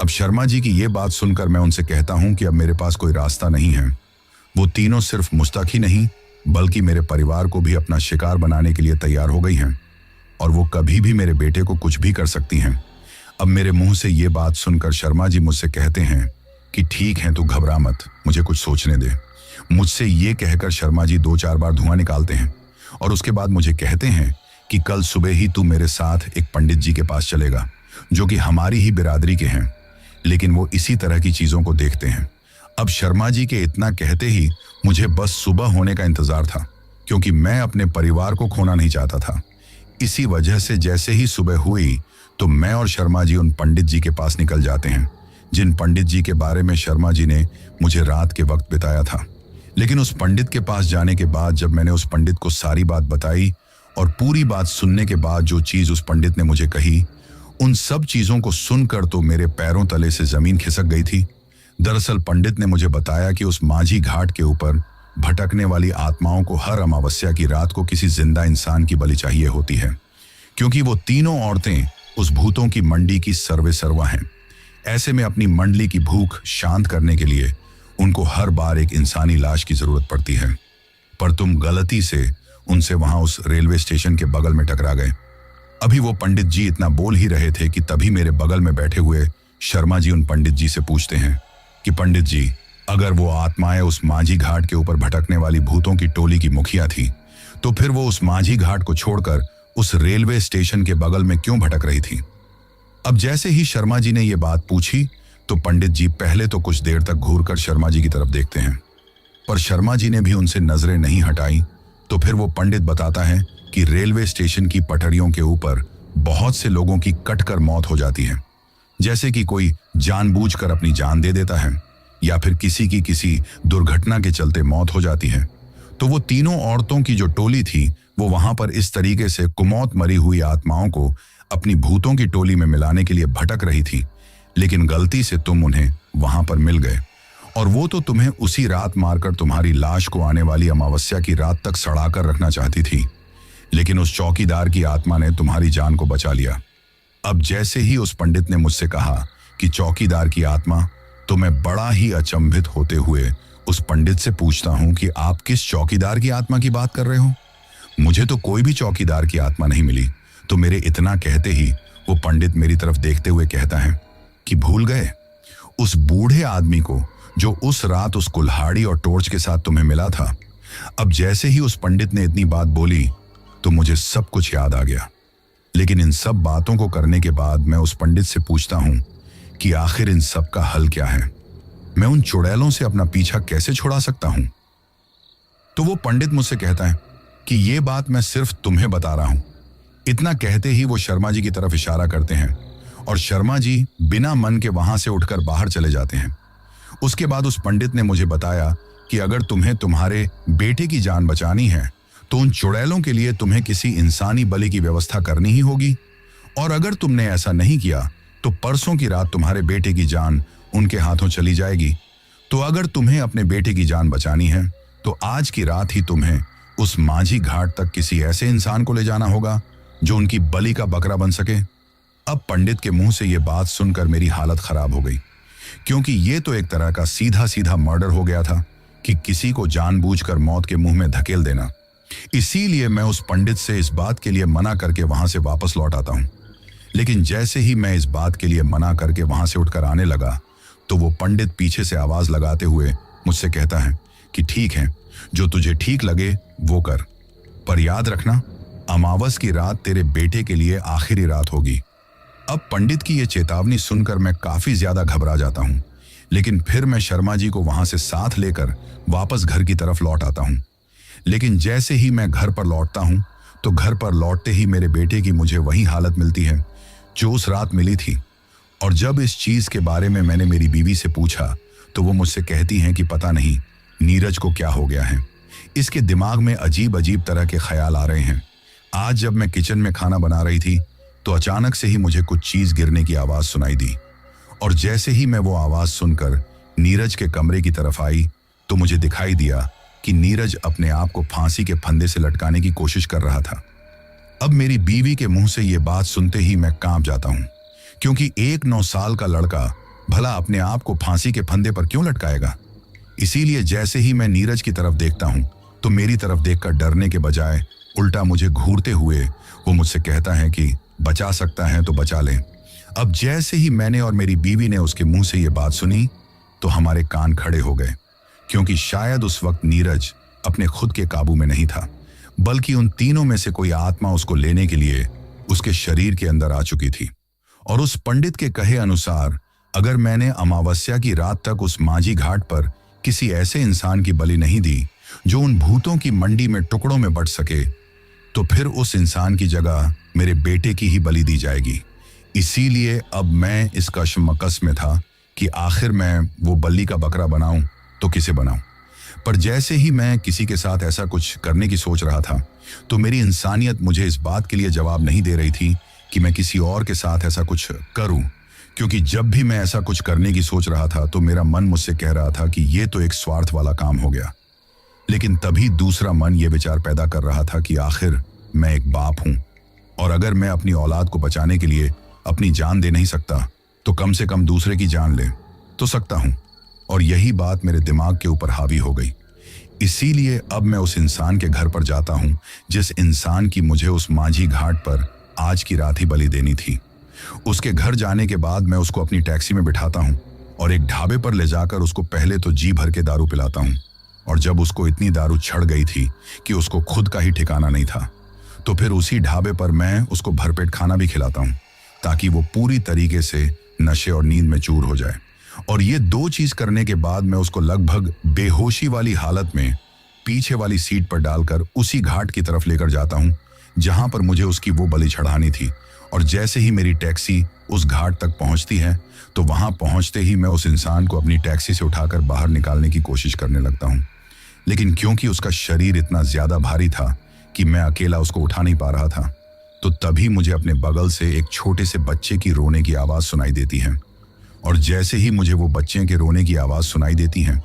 अब शर्मा जी की ये बात सुनकर मैं उनसे कहता हूं कि अब मेरे पास कोई रास्ता नहीं है। वो तीनों सिर्फ मुस्तक ही नहीं, बल्कि मेरे परिवार को भी अपना शिकार बनाने के लिए तैयार हो गई हैं, और वो कभी भी मेरे बेटे को कुछ भी कर सकती हैं। अब मेरे मुंह से ये बात सुनकर शर्मा जी मुझसे कहते हैं कि ठीक है, तू घबरा मत, मुझे कुछ सोचने दे। मुझसे ये कहकर शर्मा जी 2-4 बार धुआं निकालते हैं, और उसके बाद मुझे कहते हैं कि कल सुबह ही तू मेरे साथ एक पंडित जी के पास चलेगा, जो कि हमारी ही बिरादरी के हैं, लेकिन वो इसी तरह की चीजों को देखते हैं। अब शर्मा जी के इतना कहते ही मुझे बस सुबह होने का इंतजार था, क्योंकि मैं अपने परिवार को खोना नहीं चाहता था। इसी वजह से जैसे ही सुबह हुई तो मैं और शर्मा जी उन पंडित जी के पास निकल जाते हैं, जिन पंडित जी के बारे में शर्मा जी ने मुझे रात के वक्त बताया था। लेकिन उस पंडित के पास जाने के बाद जब मैंने उस पंडित को सारी बात बताई और पूरी बात सुनने के बाद जो चीज उस पंडित ने मुझे कही, उन सब चीजों को सुनकर तो मेरे पैरों तले से जमीन खिसक गई थी। दरअसल पंडित ने मुझे बताया कि उस माझी घाट के ऊपर भटकने वाली आत्माओं को हर अमावस्या की रात को किसी जिंदा इंसान की बलि चाहिए होती है, क्योंकि वो तीनों औरतें उस भूतों की मंडी की सर्वे सर्वा हैं। ऐसे में अपनी मंडली की भूख शांत करने के लिए उनको हर बार एक इंसानी लाश की जरूरत पड़ती है। पर तुम गलती से उनसे वहां उस रेलवे स्टेशन के बगल में टकरा गए। अभी वो पंडित जी इतना बोल ही रहे थे कि तभी मेरे बगल में बैठे हुए शर्मा जी उन पंडित जी से पूछते हैं कि पंडित जी, अगर वो आत्माएं उस माझी घाट के ऊपर भटकने वाली भूतों की टोली की मुखिया थी, तो फिर वो उस माझी घाट को छोड़कर उस रेलवे स्टेशन के बगल में क्यों भटक रही थी? अब जैसे ही शर्मा जी ने ये बात पूछी तो पंडित जी पहले तो कुछ देर तक घूरकर शर्मा जी की तरफ देखते हैं, पर शर्मा जी ने भी उनसे नजरें नहीं हटाई। तो फिर वो पंडित बताता है कि रेलवे स्टेशन की पटरियों के ऊपर बहुत से लोगों की कटकर मौत हो जाती है, जैसे कि कोई जानबूझकर अपनी जान दे देता है या फिर किसी की किसी दुर्घटना के चलते मौत हो जाती है। तो वो तीनों औरतों की जो टोली थी वो वहां पर इस तरीके से कुमौत मरी हुई आत्माओं को अपनी भूतों की टोली में मिलाने के लिए भटक रही थी। लेकिन गलती से तुम उन्हें वहां पर मिल गए और वो तो तुम्हें उसी रात मारकर तुम्हारी लाश को आने वाली अमावस्या की रात तक सड़ाकर रखना चाहती थी। लेकिन उस चौकीदार की आत्मा ने तुम्हारी जान को बचा लिया। अब जैसे ही उस पंडित ने मुझसे कहा कि चौकीदार की आत्मा, तो मैं बड़ा ही अचंभित होते हुए उस पंडित से पूछता हूं कि आप किस चौकीदार की आत्मा की बात कर रहे हो? मुझे तो कोई भी चौकीदार की आत्मा नहीं मिली। तो मेरे इतना कहते ही वो पंडित मेरी तरफ देखते हुए कहता है कि भूल गए उस बूढ़े आदमी को जो उस रात उस कुल्हाड़ी और टॉर्च के साथ तुम्हें मिला था। अब जैसे ही उस पंडित ने इतनी बात बोली तो मुझे सब कुछ याद आ गया। लेकिन इन सब बातों को करने के बाद मैं उस पंडित से पूछता हूं कि आखिर इन सब का हल क्या है? मैं उन चुड़ैलों से अपना पीछा कैसे छुड़ा सकता हूं? तो वो पंडित मुझसे कहता है कि ये बात मैं सिर्फ तुम्हें बता रहा हूं। इतना कहते ही वो शर्मा जी की तरफ इशारा करते हैं और शर्मा जी बिना मन के वहां से उठकर बाहर चले जाते हैं। उसके बाद उस पंडित ने मुझे बताया कि अगर तुम्हें तुम्हारे बेटे की जान बचानी है तो उन चुड़ैलों के लिए तुम्हें किसी इंसानी बलि की व्यवस्था करनी ही होगी, और अगर तुमने ऐसा नहीं किया तो परसों की रात तुम्हारे बेटे की जान उनके हाथों चली जाएगी। तो अगर तुम्हें अपने बेटे की जान बचानी है तो आज की रात ही तुम्हें उस माझी घाट तक किसी ऐसे इंसान को ले जाना होगा जो उनकी बलि का बकरा बन सके। अब पंडित के मुंह से यह बात सुनकर मेरी हालत खराब हो गई, क्योंकि यह तो एक तरह का सीधा सीधा मर्डर हो गया था कि किसी को जानबूझकर मौत के मुंह में धकेल देना। इसीलिए मैं उस पंडित से इस बात के लिए मना करके वहां से वापस लौट आता हूं। लेकिन जैसे ही मैं इस बात के लिए मना करके वहां से उठकर आने लगा तो वो पंडित पीछे से आवाज लगाते हुए मुझसे कहता है कि ठीक है, जो तुझे ठीक लगे वो कर, पर याद रखना अमावस की रात तेरे बेटे के लिए आखिरी रात होगी। अब पंडित की ये चेतावनी सुनकर मैं काफी ज्यादा घबरा जाता हूं, लेकिन फिर मैं शर्मा जी को वहां से साथ लेकर वापस घर की तरफ लौट आता हूं। लेकिन जैसे ही मैं घर पर लौटता हूं तो घर पर लौटते ही मेरे बेटे की मुझे वही हालत मिलती है जो उस रात मिली थी। और जब इस चीज के बारे में मैंने मेरी बीवी से पूछा तो वो मुझसे कहती हैं कि पता नहीं नीरज को क्या हो गया है, इसके दिमाग में अजीब अजीब तरह के ख्याल आ रहे हैं। आज जब मैं किचन में खाना बना रही थी तो अचानक से ही मुझे कुछ चीज गिरने की आवाज सुनाई दी, और जैसे ही मैं वो आवाज सुनकर नीरज के कमरे की तरफ आई तो मुझे दिखाई दिया कि नीरज अपने आप को फांसी के फंदे से लटकाने की कोशिश कर रहा था। अब मेरी बीवी के मुंह से ये बात सुनते ही मैं कांप जाता हूं, क्योंकि एक 9 साल का लड़का भला अपने आप को फांसी के फंदे पर क्यों लटकाएगा। इसीलिए जैसे ही मैं नीरज की तरफ देखता हूं तो मेरी तरफ देखकर डरने के बजाय उल्टा मुझे घूरते हुए वो मुझसे कहता है कि बचा सकता है तो बचा ले। अब जैसे ही मैंने और मेरी बीवी ने उसके मुंह से ये बात सुनी तो हमारे कान खड़े हो गए, क्योंकि शायद उस वक्त नीरज अपने खुद के काबू में नहीं था, बल्कि उन तीनों में से कोई आत्मा उसको लेने के लिए उसके शरीर के अंदर आ चुकी थी। और उस पंडित के कहे अनुसार अगर मैंने अमावस्या की रात तक उस माझी घाट पर किसी ऐसे इंसान की बलि नहीं दी जो उन भूतों की मंडी में टुकड़ों में बंट सके, तो फिर उस इंसान की जगह मेरे बेटे की ही बलि दी जाएगी। इसीलिए अब मैं इस कशमकश में था कि आखिर मैं वो बलि का बकरा बनाऊं तो किसे बनाऊं। पर जैसे ही मैं किसी के साथ ऐसा कुछ करने की सोच रहा था, तो मेरी इंसानियत मुझे इस बात के लिए जवाब नहीं दे रही थी कि मैं किसी और के साथ ऐसा कुछ करूं, क्योंकि जब भी मैं ऐसा कुछ करने की सोच रहा था तो मेरा मन मुझसे कह रहा था कि ये तो एक स्वार्थ वाला काम हो गया। लेकिन तभी दूसरा मन ये विचार पैदा कर रहा था कि आखिर मैं एक बाप हूं, और अगर मैं अपनी औलाद को बचाने के लिए अपनी जान दे नहीं सकता तो कम से कम दूसरे की जान ले तो सकता हूं। और यही बात मेरे दिमाग के ऊपर हावी हो गई। इसीलिए अब मैं उस इंसान के घर पर जाता हूं जिस इंसान की मुझे उस माझी घाट पर आज की रात ही बलि देनी थी। उसके घर जाने के बाद मैं उसको अपनी टैक्सी में बिठाता हूं और एक ढाबे पर ले जाकर उसको पहले तो जी भर के दारू पिलाता हूं, और जब उसको इतनी दारू चढ़ गई थी कि उसको खुद का ही ठिकाना नहीं था, तो फिर उसी ढाबे पर मैं उसको भरपेट खाना भी खिलाता हूं ताकि वो पूरी तरीके से नशे और नींद में चूर हो जाए। और ये दो चीज करने के बाद मैं उसको लगभग बेहोशी वाली हालत में पीछे वाली सीट पर डालकर उसी घाट की तरफ लेकर जाता हूं जहां पर मुझे उसकी वो बलि चढ़ानी थी। और जैसे ही मेरी टैक्सी उस घाट तक पहुंचती है तो वहां पहुंचते ही मैं उस इंसान को अपनी टैक्सी से उठाकर बाहर निकालने की कोशिश करने लगता हूं। लेकिन क्योंकि उसका शरीर इतना ज्यादा भारी था कि मैं अकेला उसको उठा नहीं पा रहा था, तो तभी मुझे अपने बगल से एक छोटे से बच्चे की रोने की आवाज सुनाई देती है। और जैसे ही मुझे वो बच्चे के रोने की आवाज सुनाई देती है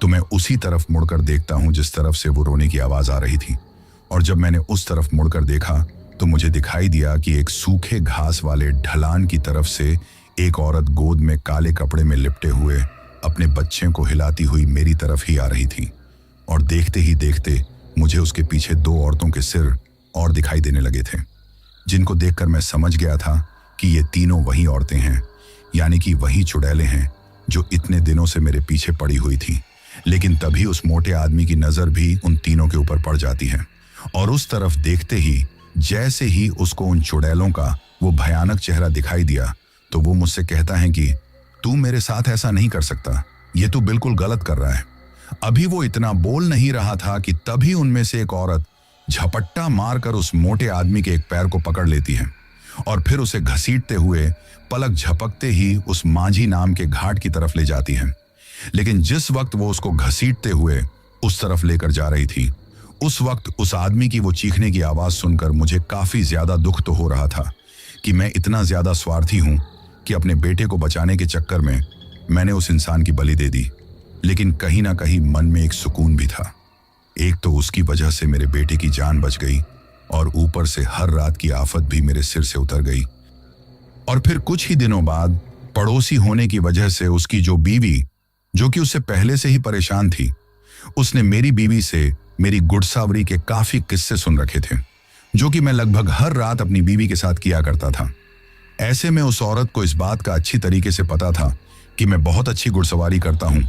तो मैं उसी तरफ मुड़कर देखता हूं जिस तरफ से वो रोने की आवाज आ रही थी। और जब मैंने उस तरफ मुड़कर देखा तो मुझे दिखाई दिया कि एक सूखे घास वाले ढलान की तरफ से एक औरत गोद में काले कपड़े में लिपटे हुए अपने बच्चे को हिलाती हुई मेरी तरफ ही आ रही थी। और देखते ही देखते मुझे उसके पीछे दो औरतों के सिर और दिखाई देने लगे थे, जिनको देखकर मैं समझ गया था कि ये तीनों वही औरतें हैं, यानी कि वही चुड़ैलें हैं जो इतने दिनों से मेरे पीछे पड़ी हुई थी। लेकिन तभी उस मोटे आदमी की नजर भी उन तीनों के ऊपर पड़ जाती है, और उस तरफ देखते ही जैसे ही उसको उन चुड़ैलों का वो भयानक चेहरा दिखाई दिया तो वो मुझसे कहता है कि तू मेरे साथ ऐसा नहीं कर सकता, ये तू बिल्कुल गलत कर रहा है। अभी वो इतना बोल नहीं रहा था कि तभी उनमें से एक औरत झपट्टा मारकर उस मोटे आदमी के एक पैर को पकड़ लेती है और फिर उसे घसीटते हुए पलक झपकते ही उस माझी नाम के घाट की तरफ ले जाती है। लेकिन जिस वक्त वो उसको घसीटते हुए उस तरफ लेकर जा रही थी, उस वक्त उस आदमी की वो चीखने की आवाज सुनकर मुझे काफी ज्यादा दुख तो हो रहा था कि मैं इतना ज्यादा स्वार्थी हूं कि अपने बेटे को बचाने के चक्कर में मैंने उस इंसान की बलि दे दी। लेकिन कहीं ना कहीं मन में एक सुकून भी था। एक तो उसकी वजह से मेरे बेटे की जान बच गई और ऊपर से हर रात की आफत भी मेरे सिर से उतर गई। और फिर कुछ ही दिनों बाद पड़ोसी होने की वजह से उसकी जो बीवी, जो कि उससे पहले से ही परेशान थी, उसने मेरी बीवी से मेरी गुड़सावरी के काफी किस्से सुन रखे थे, जो कि मैं लगभग हर रात अपनी बीवी के साथ किया करता था। ऐसे में उस औरत को इस बात का अच्छी तरीके से पता था कि मैं बहुत अच्छी घुड़सवारी करता हूं,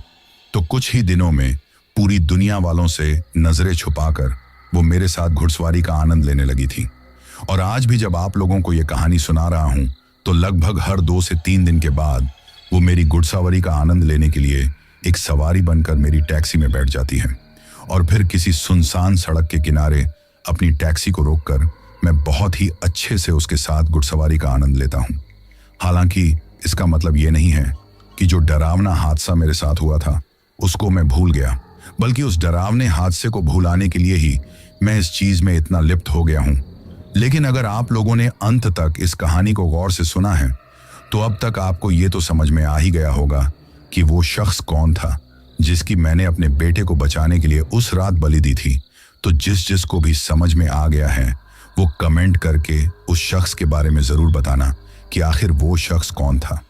तो कुछ ही दिनों में पूरी दुनिया वालों से नजरें छुपाकर वो मेरे साथ घुड़सवारी का आनंद लेने लगी थी। और आज भी जब आप लोगों को ये कहानी सुना रहा हूं तो लगभग हर 2 से 3 दिन के बाद वो मेरी घुड़सवारी का आनंद लेने के लिए एक सवारी बनकर मेरी टैक्सी में बैठ जाती है और फिर किसी सुनसान सड़क के किनारे अपनी टैक्सी को रोककर मैं बहुत ही अच्छे से उसके साथ घुड़सवारी का आनंद लेता हूं। हालांकि इसका मतलब ये नहीं है कि जो डरावना हादसा मेरे साथ हुआ था उसको मैं भूल गया, बल्कि उस डरावने हादसे को भुलाने के लिए ही मैं इस चीज में इतना लिप्त हो गया हूं। लेकिन अगर आप लोगों ने अंत तक इस कहानी को गौर से सुना है तो अब तक आपको ये तो समझ में आ ही गया होगा कि वो शख्स कौन था जिसकी मैंने अपने बेटे को बचाने के लिए उस रात बलि दी थी। तो जिस को भी समझ में आ गया है वो कमेंट करके उस शख्स के बारे में जरूर बताना कि आखिर वो शख्स कौन था।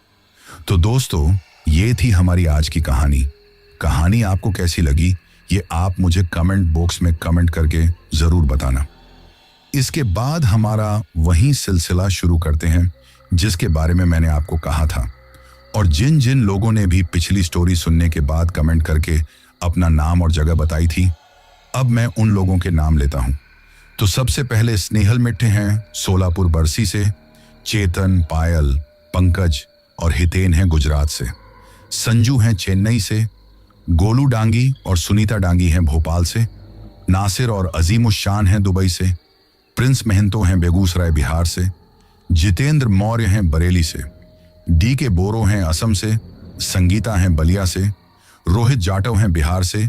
तो दोस्तों, ये थी हमारी आज की कहानी। कहानी आपको कैसी लगी ये आप मुझे कमेंट बॉक्स में कमेंट करके जरूर बताना। इसके बाद हमारा वही सिलसिला शुरू करते हैं जिसके बारे में मैंने आपको कहा था। और जिन जिन लोगों ने भी पिछली स्टोरी सुनने के बाद कमेंट करके अपना नाम और जगह बताई थी, अब मैं उन लोगों के नाम लेता हूं। तो सबसे पहले स्नेहल मिट्टे हैं सोलापुर बरसी से, चेतन, पायल, पंकज और हितेन हैं गुजरात से। संजू हैं चेन्नई से। गोलू डांगी और सुनीता डांगी हैं भोपाल से। नासिर और अजीमुशान हैं दुबई से। प्रिंस महंतो हैं बेगूसराय बिहार से। जितेंद्र मौर्य हैं बरेली से। डी के बोरो हैं असम से। संगीता हैं बलिया से। रोहित जाटव हैं बिहार से।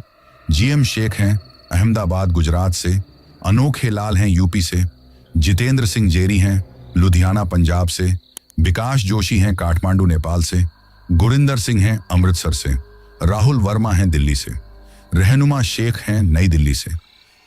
जीएम शेख हैं अहमदाबाद गुजरात से। अनोखे लाल हैं यूपी से। जितेंद्र सिंह जेरी हैं लुधियाना पंजाब से। विकास जोशी हैं काठमांडू नेपाल से। गुरिंदर सिंह हैं अमृतसर से। राहुल वर्मा हैं दिल्ली से। रहनुमा शेख हैं नई दिल्ली से।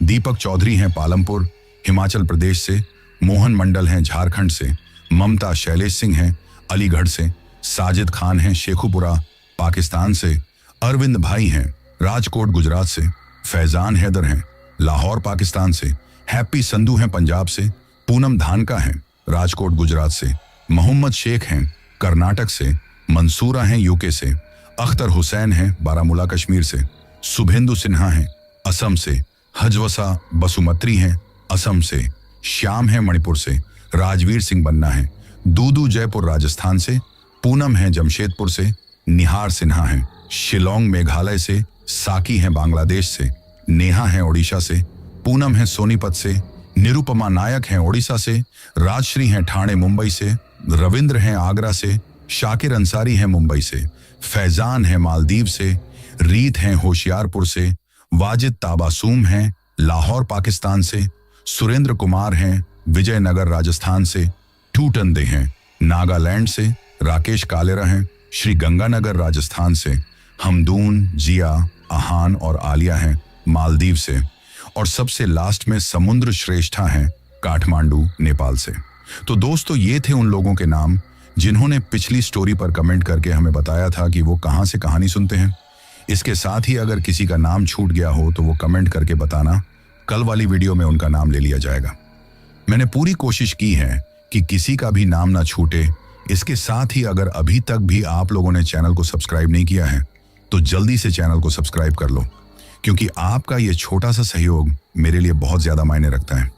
दीपक चौधरी हैं पालमपुर हिमाचल प्रदेश से। मोहन मंडल हैं झारखंड से। ममता शैलेश सिंह हैं अलीगढ़ से। साजिद खान हैं शेखुपुरा पाकिस्तान से। अरविंद भाई हैं राजकोट गुजरात से। फैजान हैदर हैं लाहौर पाकिस्तान से। हैप्पी संधू हैं पंजाब से। पूनम धानका हैं राजकोट गुजरात से। मोहम्मद शेख हैं कर्नाटक से। मंसूरा हैं यूके से। अख्तर हुसैन हैं बारामूला कश्मीर से। शुभेंदु सिन्हा हैं असम से। हजवसा बसुमत्री हैं असम से। श्याम हैं मणिपुर से। राजवीर सिंह बन्ना हैं दूदू जयपुर राजस्थान से। पूनम हैं जमशेदपुर से। निहार सिन्हा हैं शिलोंग मेघालय से। साकी हैं बांग्लादेश से। नेहा हैं ओडिशा से। पूनम हैं सोनीपत से। निरुपमा नायक हैं ओडिशा से। राजश्री हैं ठाणे मुंबई से। रविंद्र हैं आगरा से। शाकिर अंसारी हैं मुंबई से। फैजान हैं मालदीव से। रीत हैं होशियारपुर से। वाजिद ताबासूम हैं लाहौर पाकिस्तान से। सुरेंद्र कुमार हैं विजयनगर राजस्थान से। टूटंदे हैं नागालैंड से। राकेश कालेरा हैं श्री गंगानगर राजस्थान से। हमदून जिया आहान और आलिया हैं मालदीव से। और सबसे लास्ट में समुद्र श्रेष्ठा हैं काठमांडू नेपाल से। तो दोस्तों ये थे उन लोगों के नाम जिन्होंने पिछली स्टोरी पर कमेंट करके हमें बताया था कि वो कहाँ से कहानी सुनते हैं। इसके साथ ही अगर किसी का नाम छूट गया हो तो वो कमेंट करके बताना, कल वाली वीडियो में उनका नाम ले लिया जाएगा। मैंने पूरी कोशिश की है कि किसी का भी नाम ना छूटे। इसके साथ ही अगर अभी तक भी आप लोगों ने चैनल को सब्सक्राइब नहीं किया है तो जल्दी से चैनल को सब्सक्राइब कर लो, क्योंकि आपका ये छोटा सा सहयोग मेरे लिए बहुत ज्यादा मायने रखता है।